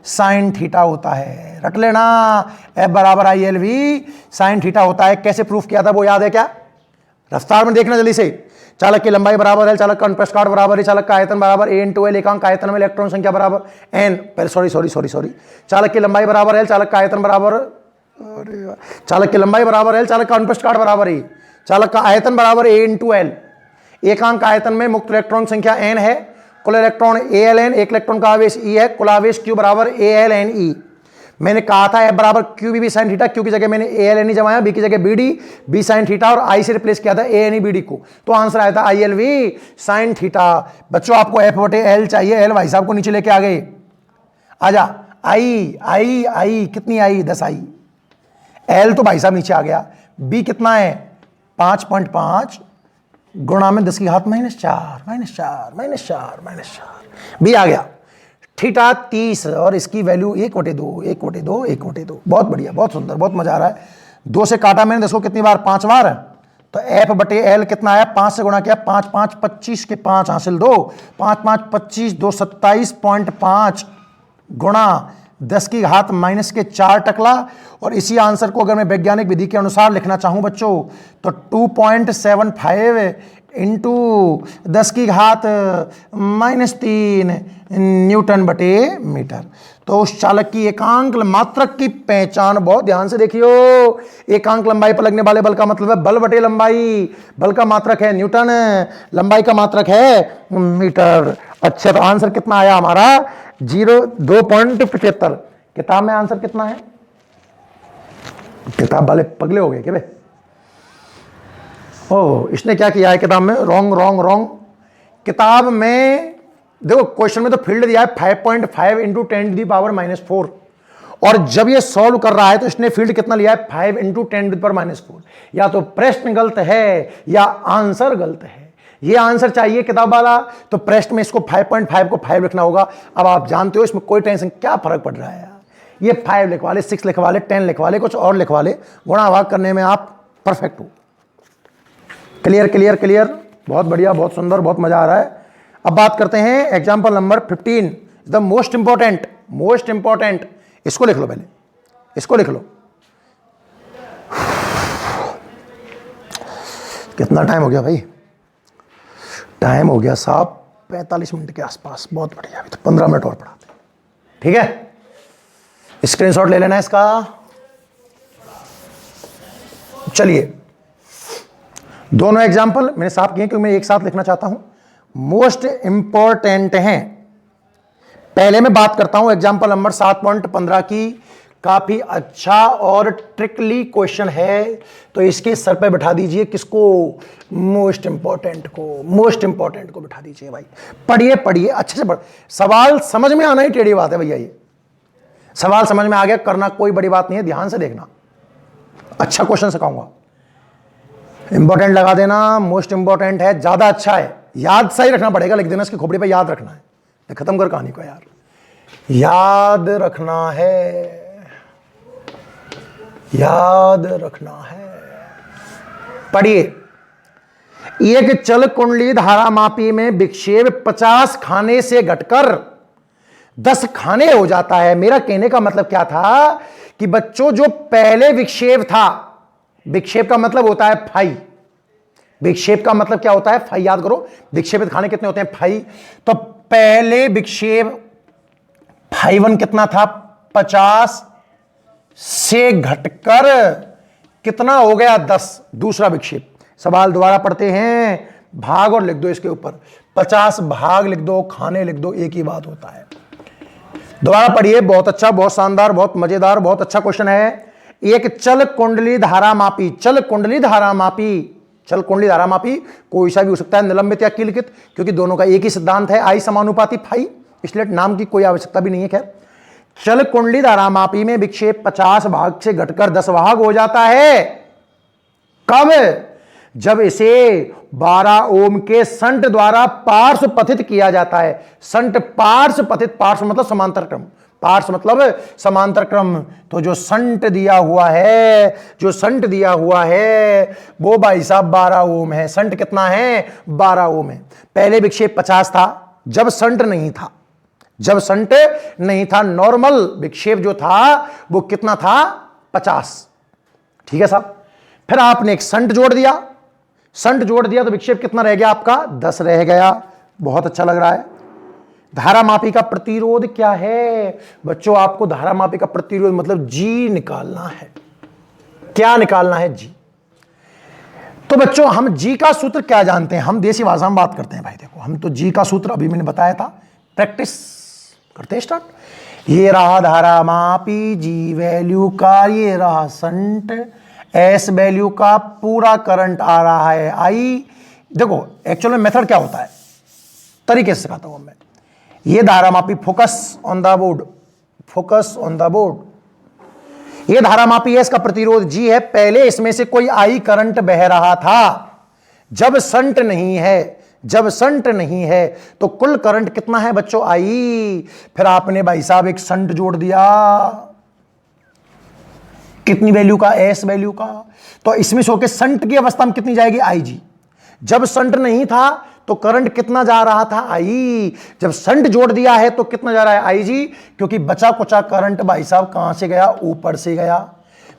sin थीटा होता है, रट लेना। F बराबर ILV sin थीटा होता है। कैसे प्रूफ किया था वो याद है क्या? रफ्तार में देखना जल्दी से। चालक की लंबाई बराबर है, चालक का अनुप्रस्थ काट बराबर है, चालक का आयतन बराबर A/L, एकांक आयतन में इलेक्ट्रॉन संख्या बराबर n, पहले सॉरी, चालक की लंबाई बराबर है, चालक का आयतन बराबर, चालक की लंबाई बराबर है, चालक का अनुप्रस्थ काट बराबर है, चालक का आयतन बराबर A/L, एकांक आयतन में मुक्त इलेक्ट्रॉन संख्या n है, कुल इलेक्ट्रॉन ALN, एक इलेक्ट्रॉन का आवेश E है, कुल आवेश Q बराबर ALNE। मैंने कहा था F बराबर QBB sin थीटा, Q की जगह मैंने ALNE जमाया, B की जगह BD, B sin थीटा और I से रिप्लेस किया था ANE BD को, तो आंसर आया था ILV sin थीटा। बच्चों आपको F/L चाहिए, L भाई साहब को नीचे लेके आ गए, आजा। I कितनी आई? 10 आई। L तो भाई साहब नीचे आ गया। B कितना है? 5.5 गुणा में 10 की घात -4 B आ गया। थीटा 30 और इसकी वैल्यू 1/2। बहुत बढ़िया, बहुत सुंदर, बहुत मजा आ रहा है। 2 से काटा मैंने 10 को कितनी बार? 5 बार। तो F/L कितना आया? 5 से गुणा किया, 5 5 25 के 5 हासिल 2, 5 5 25 2 27.5 गुणा 10 की घात -4 टकला। और इसी आंसर को अगर मैं वैज्ञानिक विधि के अनुसार लिखना चाहूं बच्चों तो 2.75 इंटू 10 की घात -3 न्यूटन बटे मीटर। तो उस चालक की एकांक मात्रक की पहचान बहुत ध्यान से देखियो। एकांक लंबाई पर लगने वाले बल का मतलब है बल बटे लंबाई। बल का मात्रक है न्यूटन, लंबाई का मात्रक है मीटर। अच्छा, तो आंसर कितना आया हमारा? 2.75। किताब में आंसर कितना है? किताब वाले पगले हो गए क्या? ओह, इसने क्या किया है किताब में? Wrong wrong wrong. किताब में देखो क्वेश्चन में तो फील्ड दिया है 5.5 इंटू 10⁻⁻4, और जब ये सॉल्व कर रहा है तो इसने फील्ड कितना लिया है? 5 इंटू 10⁻⁻4। या तो प्रश्न गलत है या आंसर गलत है। ये आंसर चाहिए किताब वाला, तो प्रश्न में इसको 5.5 को 5 लिखना होगा। अब आप जानते हो इसमें कोई टेंशन, क्या फर्क पड़ रहा है यार? ये 5 लिखवा ले, 6 लिखवा ले, 10 लिखवा ले, कुछ और लिखवा ले, गुणा भाग करने में आप परफेक्ट हो। क्लियर क्लियर क्लियर, बहुत बढ़िया, बहुत सुंदर, बहुत मजा आ रहा है। अब बात करते हैं example number 15, the most important, most important. इसको लिख लो, पहले इसको लिख लो। कितना टाइम हो गया भाई? टाइम हो गया साहब 45 मिनट के आसपास। बहुत बढ़िया, अभी तो 15 मिनट और पढ़ाते हैं। ठीक है, स्क्रीनशॉट ले लेना इसका। चलिए, दोनों एग्जाम्पल मैंने साफ किए क्योंकि मैं एक साथ लिखना चाहता हूं। मोस्ट इंपॉर्टेंट हैं। पहले मैं बात करता हूं एग्जाम्पल नंबर 7.15 की। काफी अच्छा और ट्रिकली क्वेश्चन है, तो इसके सर पे बैठा दीजिए किसको? मोस्ट इंपॉर्टेंट को। मोस्ट इंपॉर्टेंट को बैठा दीजिए भाई। पढ़िए पढ़िए अच्छे से पढ़। सवाल समझ में आना ही टेढ़ी बात है भैया। ये सवाल समझ में आ गया, करना कोई बड़ी बात नहीं है, ध्यान से देखना। अच्छा क्वेश्चन सिखाऊंगा। इंपॉर्टेंट लगा देना, मोस्ट इंपॉर्टेंट है, ज्यादा अच्छा है। याद सही रखना पड़ेगा, लिख देना इसकी खोपड़ी पे, याद रखना है। खत्म कर कहानी को यार, याद रखना है, याद रखना है। पढ़िए, एक चल कुंडली धारा मापी में विक्षेप 50 खाने से घटकर 10 खाने हो जाता है। मेरा कहने का मतलब क्या था कि बच्चों, जो पहले विक्षेप था, विक्षेप का मतलब होता है फाई। विक्षेप का मतलब क्या होता है? फाई। याद करो, विक्षेपित खाने कितने होते हैं? फाई। तो पहले विक्षेप फाई 1 कितना था? 50 से घटकर कितना हो गया? 10। दूसरा विक्षेप। सवाल दोबारा पढ़ते हैं, भाग और लिख दो इसके ऊपर। 50 भाग लिख दो, खाने लिख दो, एक ही बात होता है। दोबारा पढ़िए, बहुत अच्छा, बहुत शानदार, बहुत मजेदार, बहुत अच्छा क्वेश्चन है। एक चल कुंडली धारा मापी, चल कुंडली धारा मापी, चल कुंडली धारा मापी कोई सा भी हो सकता है, निलंबित या कीलकित, क्योंकि दोनों का एक ही सिद्धांत है, आई समानुपाती फाई, इसलिए नाम की कोई आवश्यकता भी नहीं है। खैर, चल कुंडली धारा मापी में विक्षेप 50 भाग से घटकर 10 भाग हो जाता है। कब? जब इसे 12 ओम के संट द्वारा पार्श्व पथित किया जाता है। संट पार्श्व पथित, पार्श्व मतलब समांतर क्रम, पार्श्व मतलब समांतर क्रम। तो जो संट दिया हुआ है, जो संट दिया हुआ है वो भाई साहब 12 ओम है। संट कितना है? 12 ओम है। पहले विक्षेप 50 था जब संट नहीं था, जब संट नहीं था, नॉर्मल विक्षेप जो था वो कितना था? 50। ठीक है साहब। फिर आपने एक संट जोड़ दिया, संट जोड़ दिया तो विक्षेप कितना रह गया आपका? 10 रह गया। बहुत अच्छा लग रहा है। धारा मापी का प्रतिरोध क्या है बच्चों? आपको धारा मापी का प्रतिरोध मतलब जी निकालना है। क्या निकालना है? जी। तो बच्चों, हम जी का सूत्र क्या जानते हैं? हम देसी भाषा में बात करते हैं भाई। देखो, हम तो जी का सूत्र अभी मैंने बताया था, प्रैक्टिस करते हैं स्टार्ट। ये रहा धारा मापी, जी वैल्यू का, ये रहा संट, एस वैल्यू का, पूरा करंट आ रहा है आई। देखो एक्चुअल में मेथड क्या होता है, तरीके से सिखाता हूं मैं। ये धारा मापी, focus on the board, focus on the board. ये धारा मापी है, इसका प्रतिरोध जी है। पहले इसमें से कोई आई करंट बह रहा था। जब संट नहीं है, जब संट नहीं है तो कुल करंट कितना है बच्चों? आई। फिर आपने भाई साहब एक संट जोड़ दिया, कितनी वैल्यू का? एस वैल्यू का। तो इसमें से होकर संट की अवस्था में कितनी जाएगी? आई जी। जब संट नहीं था तो करंट कितना जा रहा था? आई। जब संट जोड़ दिया है तो कितना जा रहा है? आई जी। क्योंकि बचा कुचा करंट भाई साहब कहां से गया? ऊपर से गया।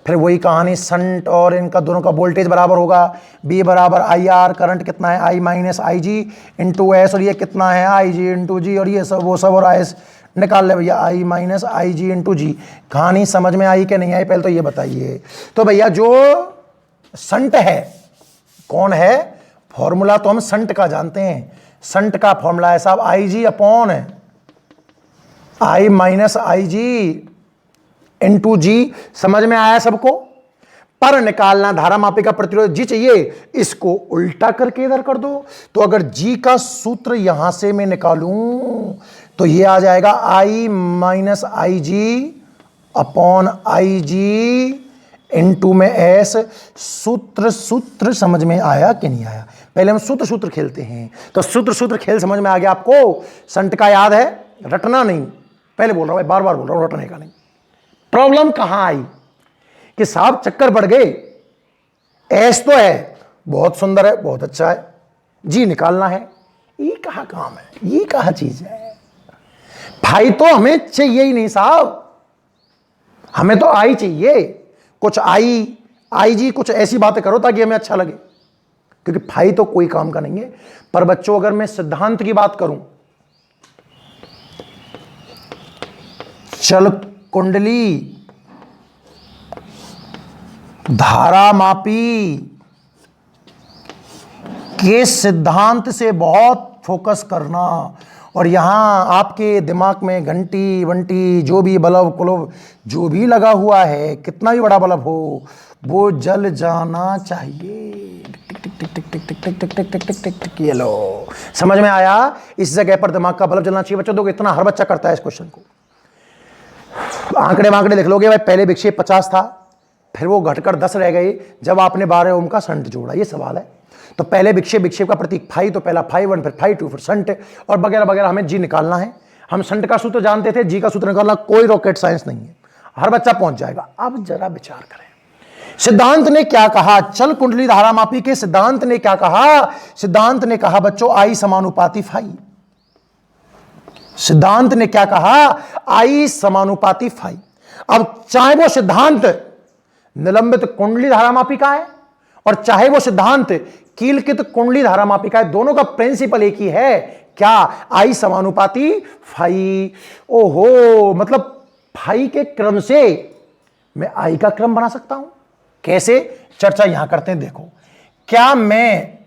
फिर वही कहानी, संट और इनका दोनों का वोल्टेज बराबर होगा, बी बराबर आई आर। करंट कितना है? आई minus I G into S, और ये कितना है? आई जी इंटू जी, और ये सब वो सब, और एस निकाल ले भैया, आई माइनस आई जी इंटू जी। कहानी समझ में आई कि नहीं आई, पहले तो ये बताइए। तो भैया जो संट है कौन है? फॉर्मूला तो हम संट का जानते हैं। संट का फॉर्मूला है साहब I G upon I minus I G into G. समझ में आया सबको? पर निकालना, धारा मापी का प्रतिरोध जी चाहिए, इसको उल्टा करके इधर कर दो। तो अगर जी का सूत्र यहां से मैं निकालूं तो ये आ जाएगा I minus I G upon I G into में एस। सूत्र समझ में आया कि नहीं आया? पहले हम सूत्र खेलते हैं। तो सूत्र खेल समझ में आ गया आपको? संट का याद है, रटना नहीं, पहले बोल रहा हूं, बार बार बोल रहा हूं, रटने का नहीं। प्रॉब्लम कहां आई कि साहब चक्कर बढ़ गए, एस तो है, बहुत सुंदर है, बहुत अच्छा है, जी निकालना है, ये कहां काम है, ये कहां चीज है? भाई तो हमें चाहिए ही नहीं साहब, हमें तो आई चाहिए, कुछ आई जी कुछ ऐसी बातें करो ताकि हमें अच्छा लगे, क्योंकि भाई तो कोई काम का नहीं है। पर बच्चों अगर मैं सिद्धांत की बात करूं, चल कुंडली धारा मापी के सिद्धांत से बहुत फोकस करना, और यहां आपके दिमाग में घंटी वंटी जो भी बल्ब कुलब जो भी लगा हुआ है, कितना भी बड़ा बल्ब हो, वो जल जाना चाहिए। टिक टिक टिक टिक टिक टिक टिक टिक टिक टिक टिक टिक टिक। ये लो, समझ में आया? इस जगह पर दिमाग का बल्ब जलना चाहिए बच्चों। देखो इतना हर बच्चा करता है इस क्वेश्चन को। आंकड़े लिख लोगे भाई, पहले विक्षेप 50 था, फिर वो घटकर 10 रह गए जब आपने 12 ओम का संट जोड़ा। ये सवाल है। तो पहले विक्षेप का प्रतीक फाई, तो पहला फाई 1, फिर फाई 2, फिर संट और वगैरह वगैरह। हमें जी निकालना है। हम संट का सूत्र जानते थे, जी का सूत्र निकालना कोई रॉकेट साइंस नहीं है, हर बच्चा पहुंच जाएगा। अब जरा विचार करें, सिद्धांत ने क्या कहा? चल कुंडली धारा मापी के सिद्धांत ने क्या कहा? सिद्धांत ने कहा बच्चों आई समानुपाती फाई। सिद्धांत ने क्या कहा? आई समानुपाती फाई। अब चाहे वो सिद्धांत निलंबित कुंडली धारामापी का है और चाहे वो सिद्धांत कीलकित कुंडली धारामापी का है, दोनों का प्रिंसिपल एक ही है। क्या? आई समानुपाती फाई। ओहो, मतलब फाई के क्रम से मैं आई का क्रम बना सकता हूं। कैसे? चर्चा यहां करते हैं। देखो, क्या मैं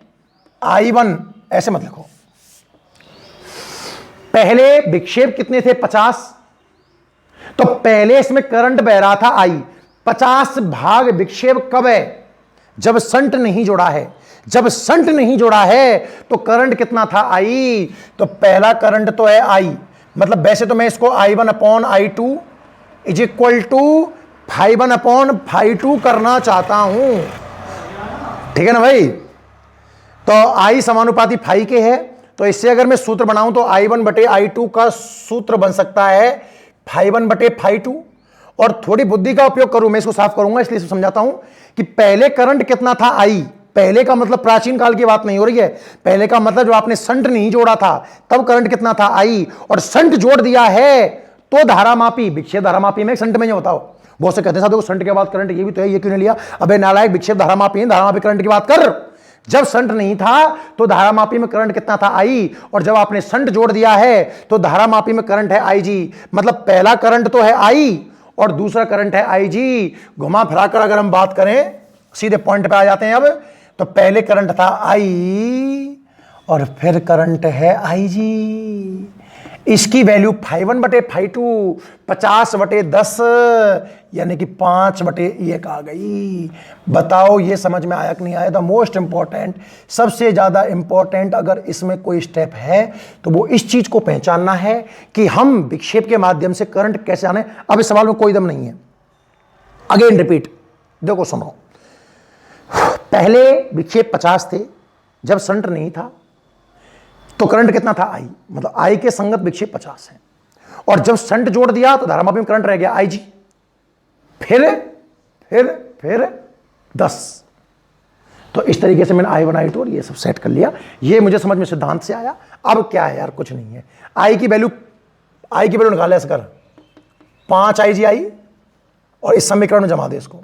I1 ऐसे मत लिखो, पहले विक्षेप कितने थे? 50। तो पहले इसमें करंट बह रहा था I। 50 भाग विक्षेप कब है? जब संट नहीं जोड़ा है। जब संट नहीं जोड़ा है तो करंट कितना था? I। तो पहला करंट तो है I, मतलब वैसे तो मैं इसको I1 upon I2 is equal to φ1 upon φ2 करना चाहता हूं। ठीक है ना भाई? तो I समानुपाती फाई के है, तो इससे अगर मैं सूत्र बनाऊं तो I1 बटे I2 का सूत्र बन सकता है φ1 बटे φ2। और थोड़ी बुद्धि का उपयोग करूं, मैं इसको साफ करूंगा इसलिए समझाता हूं कि पहले करंट कितना था? I। पहले का मतलब प्राचीन काल की बात नहीं हो रही है, पहले का मतलब जो आपने संट नहीं जोड़ा था तब करंट कितना था? I। और संट जोड़ दिया है तो धारामापी, विक्षेप धारामापी में संट में नहीं बताओ। बहुत से कहते हैं साहब देखो संट के बाद करंट ये भी तो है, ये क्यों नहीं लिया? अबे नालायक, विक्षेप धारामापी है, धारामापी करंट की बात कर। जब संट नहीं था तो धारामापी में करंट कितना था? I। और जब आपने संट जोड़ दिया है तो धारामापी में करंट है IG। मतलब पहला करंट तो है I और दूसरा करंट है IG। घुमा फिरा कर अगर हम बात करें, सीधे पॉइंट पे आ जाते हैं। अब तो पहले करंट था I और फिर करंट है IG। इसकी वैल्यू φ1 बटे φ2 50 बटे 10 यानी कि 5 बटे 1 आ गई। बताओ ये समझ में आया कि नहीं आया? द मोस्ट इंपॉर्टेंट, सबसे ज्यादा इंपॉर्टेंट अगर इसमें कोई स्टेप है तो वो इस चीज को पहचानना है कि हम विक्षेप के माध्यम से करंट कैसे आने। अब इस सवाल में कोई दम नहीं है। अगेन रिपीट, देखो सुनो, पहले विक्षेप 50 थे, जब संट नहीं था तो करंट कितना था? I। मतलब I के संगत विक्षेप 50 है, और जब संट जोड़ दिया तो धारामापी में करंट रह गया IG। फिर 10। तो इस तरीके से मैंने I1 I2 और ये सब सेट कर लिया। ये मुझे समझ में सिद्धांत से आया। अब क्या है यार? कुछ नहीं है। I की वैल्यू निकाले ऐसे कर, 5 IgI और इस समीकरण में जमा दे इसको।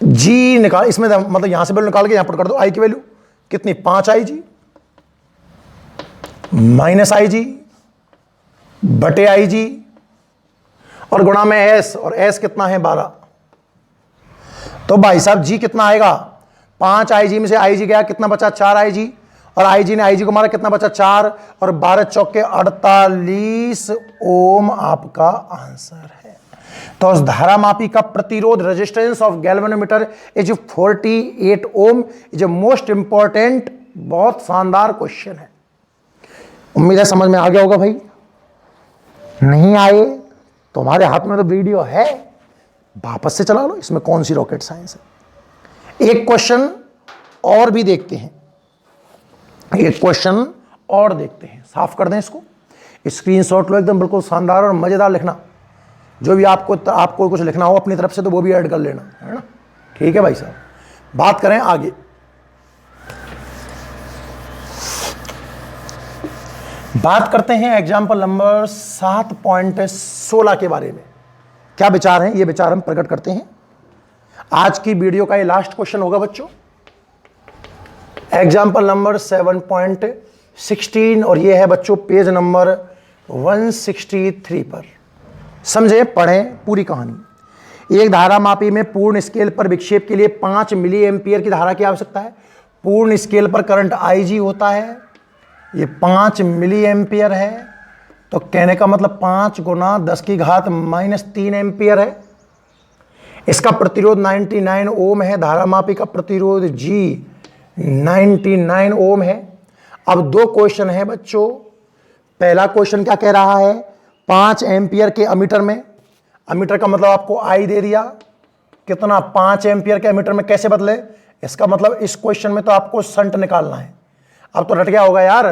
G निकाल, इसमें मतलब यहां से वैल्यू निकाल के यहां पुट कर दो। I की वैल्यू कितनी? 5 IG माइनस IG बटे IG और गुणा में S, और S कितना है? 12। तो भाई साहब G कितना आएगा? 5 IG में से IG गया, कितना बचा? 4 IG, और IG ने IG को मारा, कितना बचा? 4, और 12 चौके 48 ओम आपका आंसर है। तो उस धारामापी का प्रतिरोध resistance of galvanometer is 48 ohm. Is a most important, बहुत शानदार क्वेश्चन है। उम्मीद है समझ में आ गया होगा भाई। नहीं आए तो हमारे हाथ में तो वीडियो है, वापस से चला लो, इसमें कौन सी रॉकेट साइंस है। एक क्वेश्चन और भी देखते हैं, एक क्वेश्चन और देखते हैं। साफ कर दें इसको, स्क्रीनशॉट लो एकदम बिल्कुल शानदार और मजेदार लिखना। जो भी आपको कुछ लिखना हो अपनी तरफ से तो वो भी ऐड कर लेना, है ना। ठीक है भाई साहब, बात करें आगे। बात करते हैं एग्जाम्पल नंबर 7.16 के बारे में। क्या विचार हैं, ये विचार हम प्रकट करते हैं। आज की वीडियो का ये लास्ट क्वेश्चन होगा बच्चों, एग्जाम्पल नंबर 7.16, और ये है बच्चों पेज नंबर 163 पर। समझे, पढ़ें पूरी कहानी। एक धारामापी में पूर्ण स्केल पर विक्षेप के लिए 5 मिली एम्पियर की धारा की आवश्यकता है। पूर्ण स्केल पर करंट IG होता है, ये 5 मिली एम्पियर है, तो कहने का मतलब 5 गुना 10 की घात -3 एम्पियर है। इसका प्रतिरोध 99 ओम है। धारामापी का प्रतिरोध G 99 ओम है। अब दो क्वेश्चन है बच्चों। पहला क्वेश्चन क्या कह रहा है, 5 एम्पियर के अमीटर में, अमीटर का मतलब आपको I दे दिया, कितना 5 एम्पियर के अमीटर में कैसे बदले, इसका मतलब इस क्वेश्चन में तो आपको शंट निकालना है। अब तो रट गया होगा यार,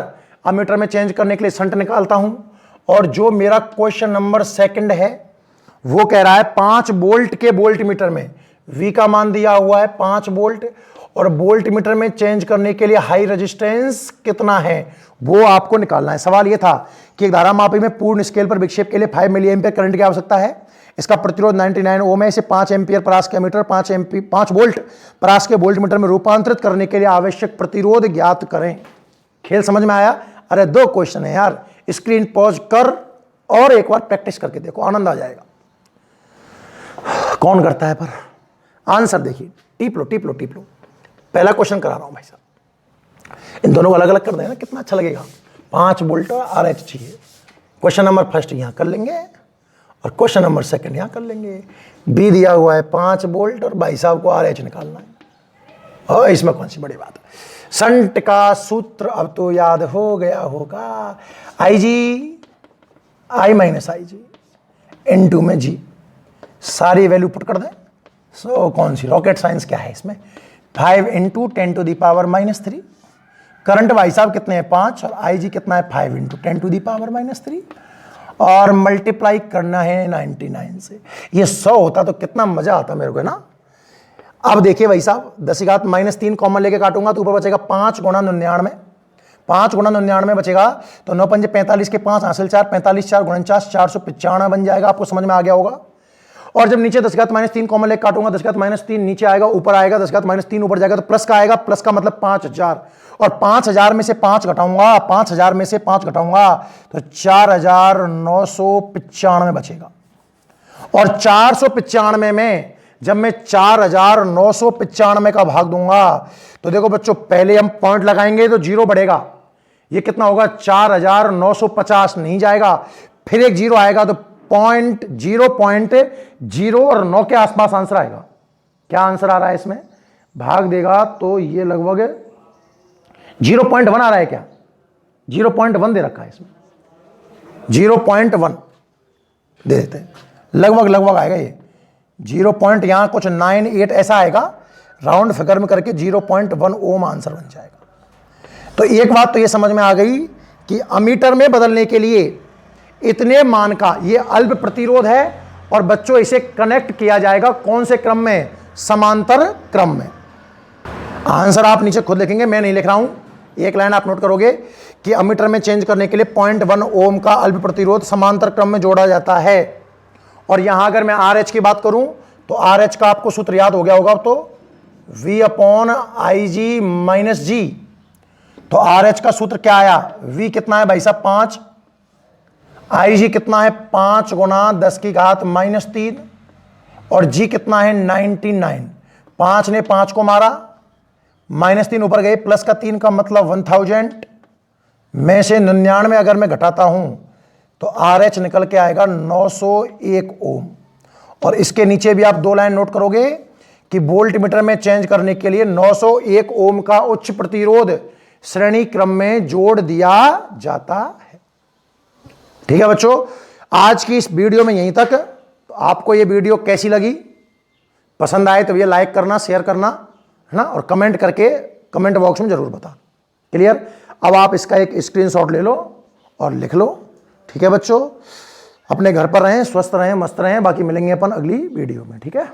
अमीटर में चेंज करने के लिए शंट निकालता हूं। और जो मेरा क्वेश्चन नंबर सेकंड है वो कह रहा है 5 वोल्ट के वोल्ट मीटर में, V का मान दिया हुआ है 5 वोल्ट, और वोल्ट मीटर में चेंज करने के लिए हाई रेजिस्टेंस कितना है वो आपको निकालना है। सवाल ये था कि एक धारामापी में पूर्ण स्केल पर विक्षेप के लिए 5 मिली एम्पियर करंट की आवश्यकता है। इसका प्रतिरोध 99 ओम है। इसे 5 एम्पियर परास के मीटर 5 वोल्ट परास के वोल्ट मीटर में रूपांतरित करने के लिए आवश्यक प्रतिरोध ज्ञात करें। खेल समझ में आया? अरे दो क्वेश्चन है यार, स्क्रीन पॉज कर और एक बार प्रैक्टिस करके देखो, आनंद आ जाएगा। कौन करता है पर आंसर देखिए, टिप लो टिप लो टिप लो। पहला क्वेश्चन करा रहा हूं भाई साहब, इन दोनों को अलग अलग कर देना, कितना अच्छा लगेगा। 5 वोल्ट RH चाहिए। क्वेश्चन नंबर फर्स्ट यहां कर लेंगे और क्वेश्चन नंबर सेकंड यहां कर लेंगे। B दिया हुआ है 5 वोल्ट और भाई साहब को RH निकालना है, और इसमें कौन सी बड़ी बात है। शंट का सूत्र अब तो याद हो गया होगा, IG I-IG × में G, सारी वैल्यू पुट कर दें। सो कौन सी रॉकेट साइंस क्या है इसमें, 5 × 10⁻³ करंट भाई साहब कितने हैं 5, और IG कितना है 5 × 10⁻³ और मल्टीप्लाई करना है 99 से। ये 100 होता तो कितना मजा आता मेरे को, है ना। अब देखिए भाई साहब, 10 की घात -3 कॉमन लेके काटूंगा तो ऊपर बचेगा 5 × 99। 5 × 99 बचेगा तो 9 पंजे 45 के 5 हासिल 4, 45 4 49 495 बन जाएगा। आपको समझ में आ गया होगा। और जब नीचे 10 की घात -3 कॉमन लेके काटूंगा, 10 की घात -3 नीचे आएगा, ऊपर आएगा, 10 की घात -3 ऊपर जाएगा तो प्लस का आएगा। प्लस का मतलब 5000, और 5000 में से 5 घटाऊंगा, 5000 में से 5 घटाऊंगा तो 4995 बचेगा। और 495 में जब मैं 4995 का भाग दूंगा तो देखो बच्चों, पहले हम पॉइंट लगाएंगे तो 0 बढ़ेगा, ये कितना होगा 4950 नहीं जाएगा, फिर एक 0 आएगा तो 0.0 और 9 के आसपास आंसर आएगा। क्या आंसर आ रहा है इसमें, भाग देगा तो ये लगभग 0.1 आ रहा है। क्या 0.1 दे रखा है इसमें, 0.1 दे देते हैं, लगभग आएगा ये 0. यहां कुछ 98 ऐसा आएगा, राउंड फिगर में करके 0.1 ओम आंसर बन जाएगा। तो एक बात तो ये समझ में आ गई कि अमीटर में बदलने के लिए इतने मान का ये अल्प प्रतिरोध है, और बच्चों इसे कनेक्ट किया जाएगा कौन से क्रम में, समांतर क्रम में। आंसर आप नीचे खुद लिखेंगे, मैं नहीं लिख रहा हूं। एक लाइन आप नोट करोगे कि अमीटर में चेंज करने के लिए 0.1 ओम का अल्प प्रतिरोध समांतर क्रम में जोड़ा जाता है। और यहां अगर मैं RH की बात करूं तो RH का आपको सूत्र याद हो गया होगा, तो V/IG - G। तो RH का सूत्र क्या आया, V कितना है भाई साहब 5, IG कितना है 5 × 10 की घात -3, और G कितना है 99। 5 ने 5 को मारा, -3 ऊपर गए, प्लस का 3 का मतलब 1000 में से 99 अगर मैं घटाता हूं तो RH निकल के आएगा 901 ओम। और इसके नीचे भी आप 2 लाइन नोट करोगे कि वोल्ट मीटर में चेंज करने के लिए 901 ओम का उच्च प्रतिरोध श्रेणी क्रम में जोड़ दिया जाता है। ठीक है बच्चों, आज की इस वीडियो में यहीं तक। तो आपको ये वीडियो कैसी लगी, पसंद आए तो ये लाइक करना, शेयर करना है ना, और कमेंट करके कमेंट बॉक्स में जरूर बताना। क्लियर? अब आप इसका एक स्क्रीनशॉट ले लो और लिख लो। ठीक है बच्चों, अपने घर पर रहें, स्वस्थ रहें, मस्त रहें। बाकी मिलेंगे अपन अगली वीडियो में। ठीक है।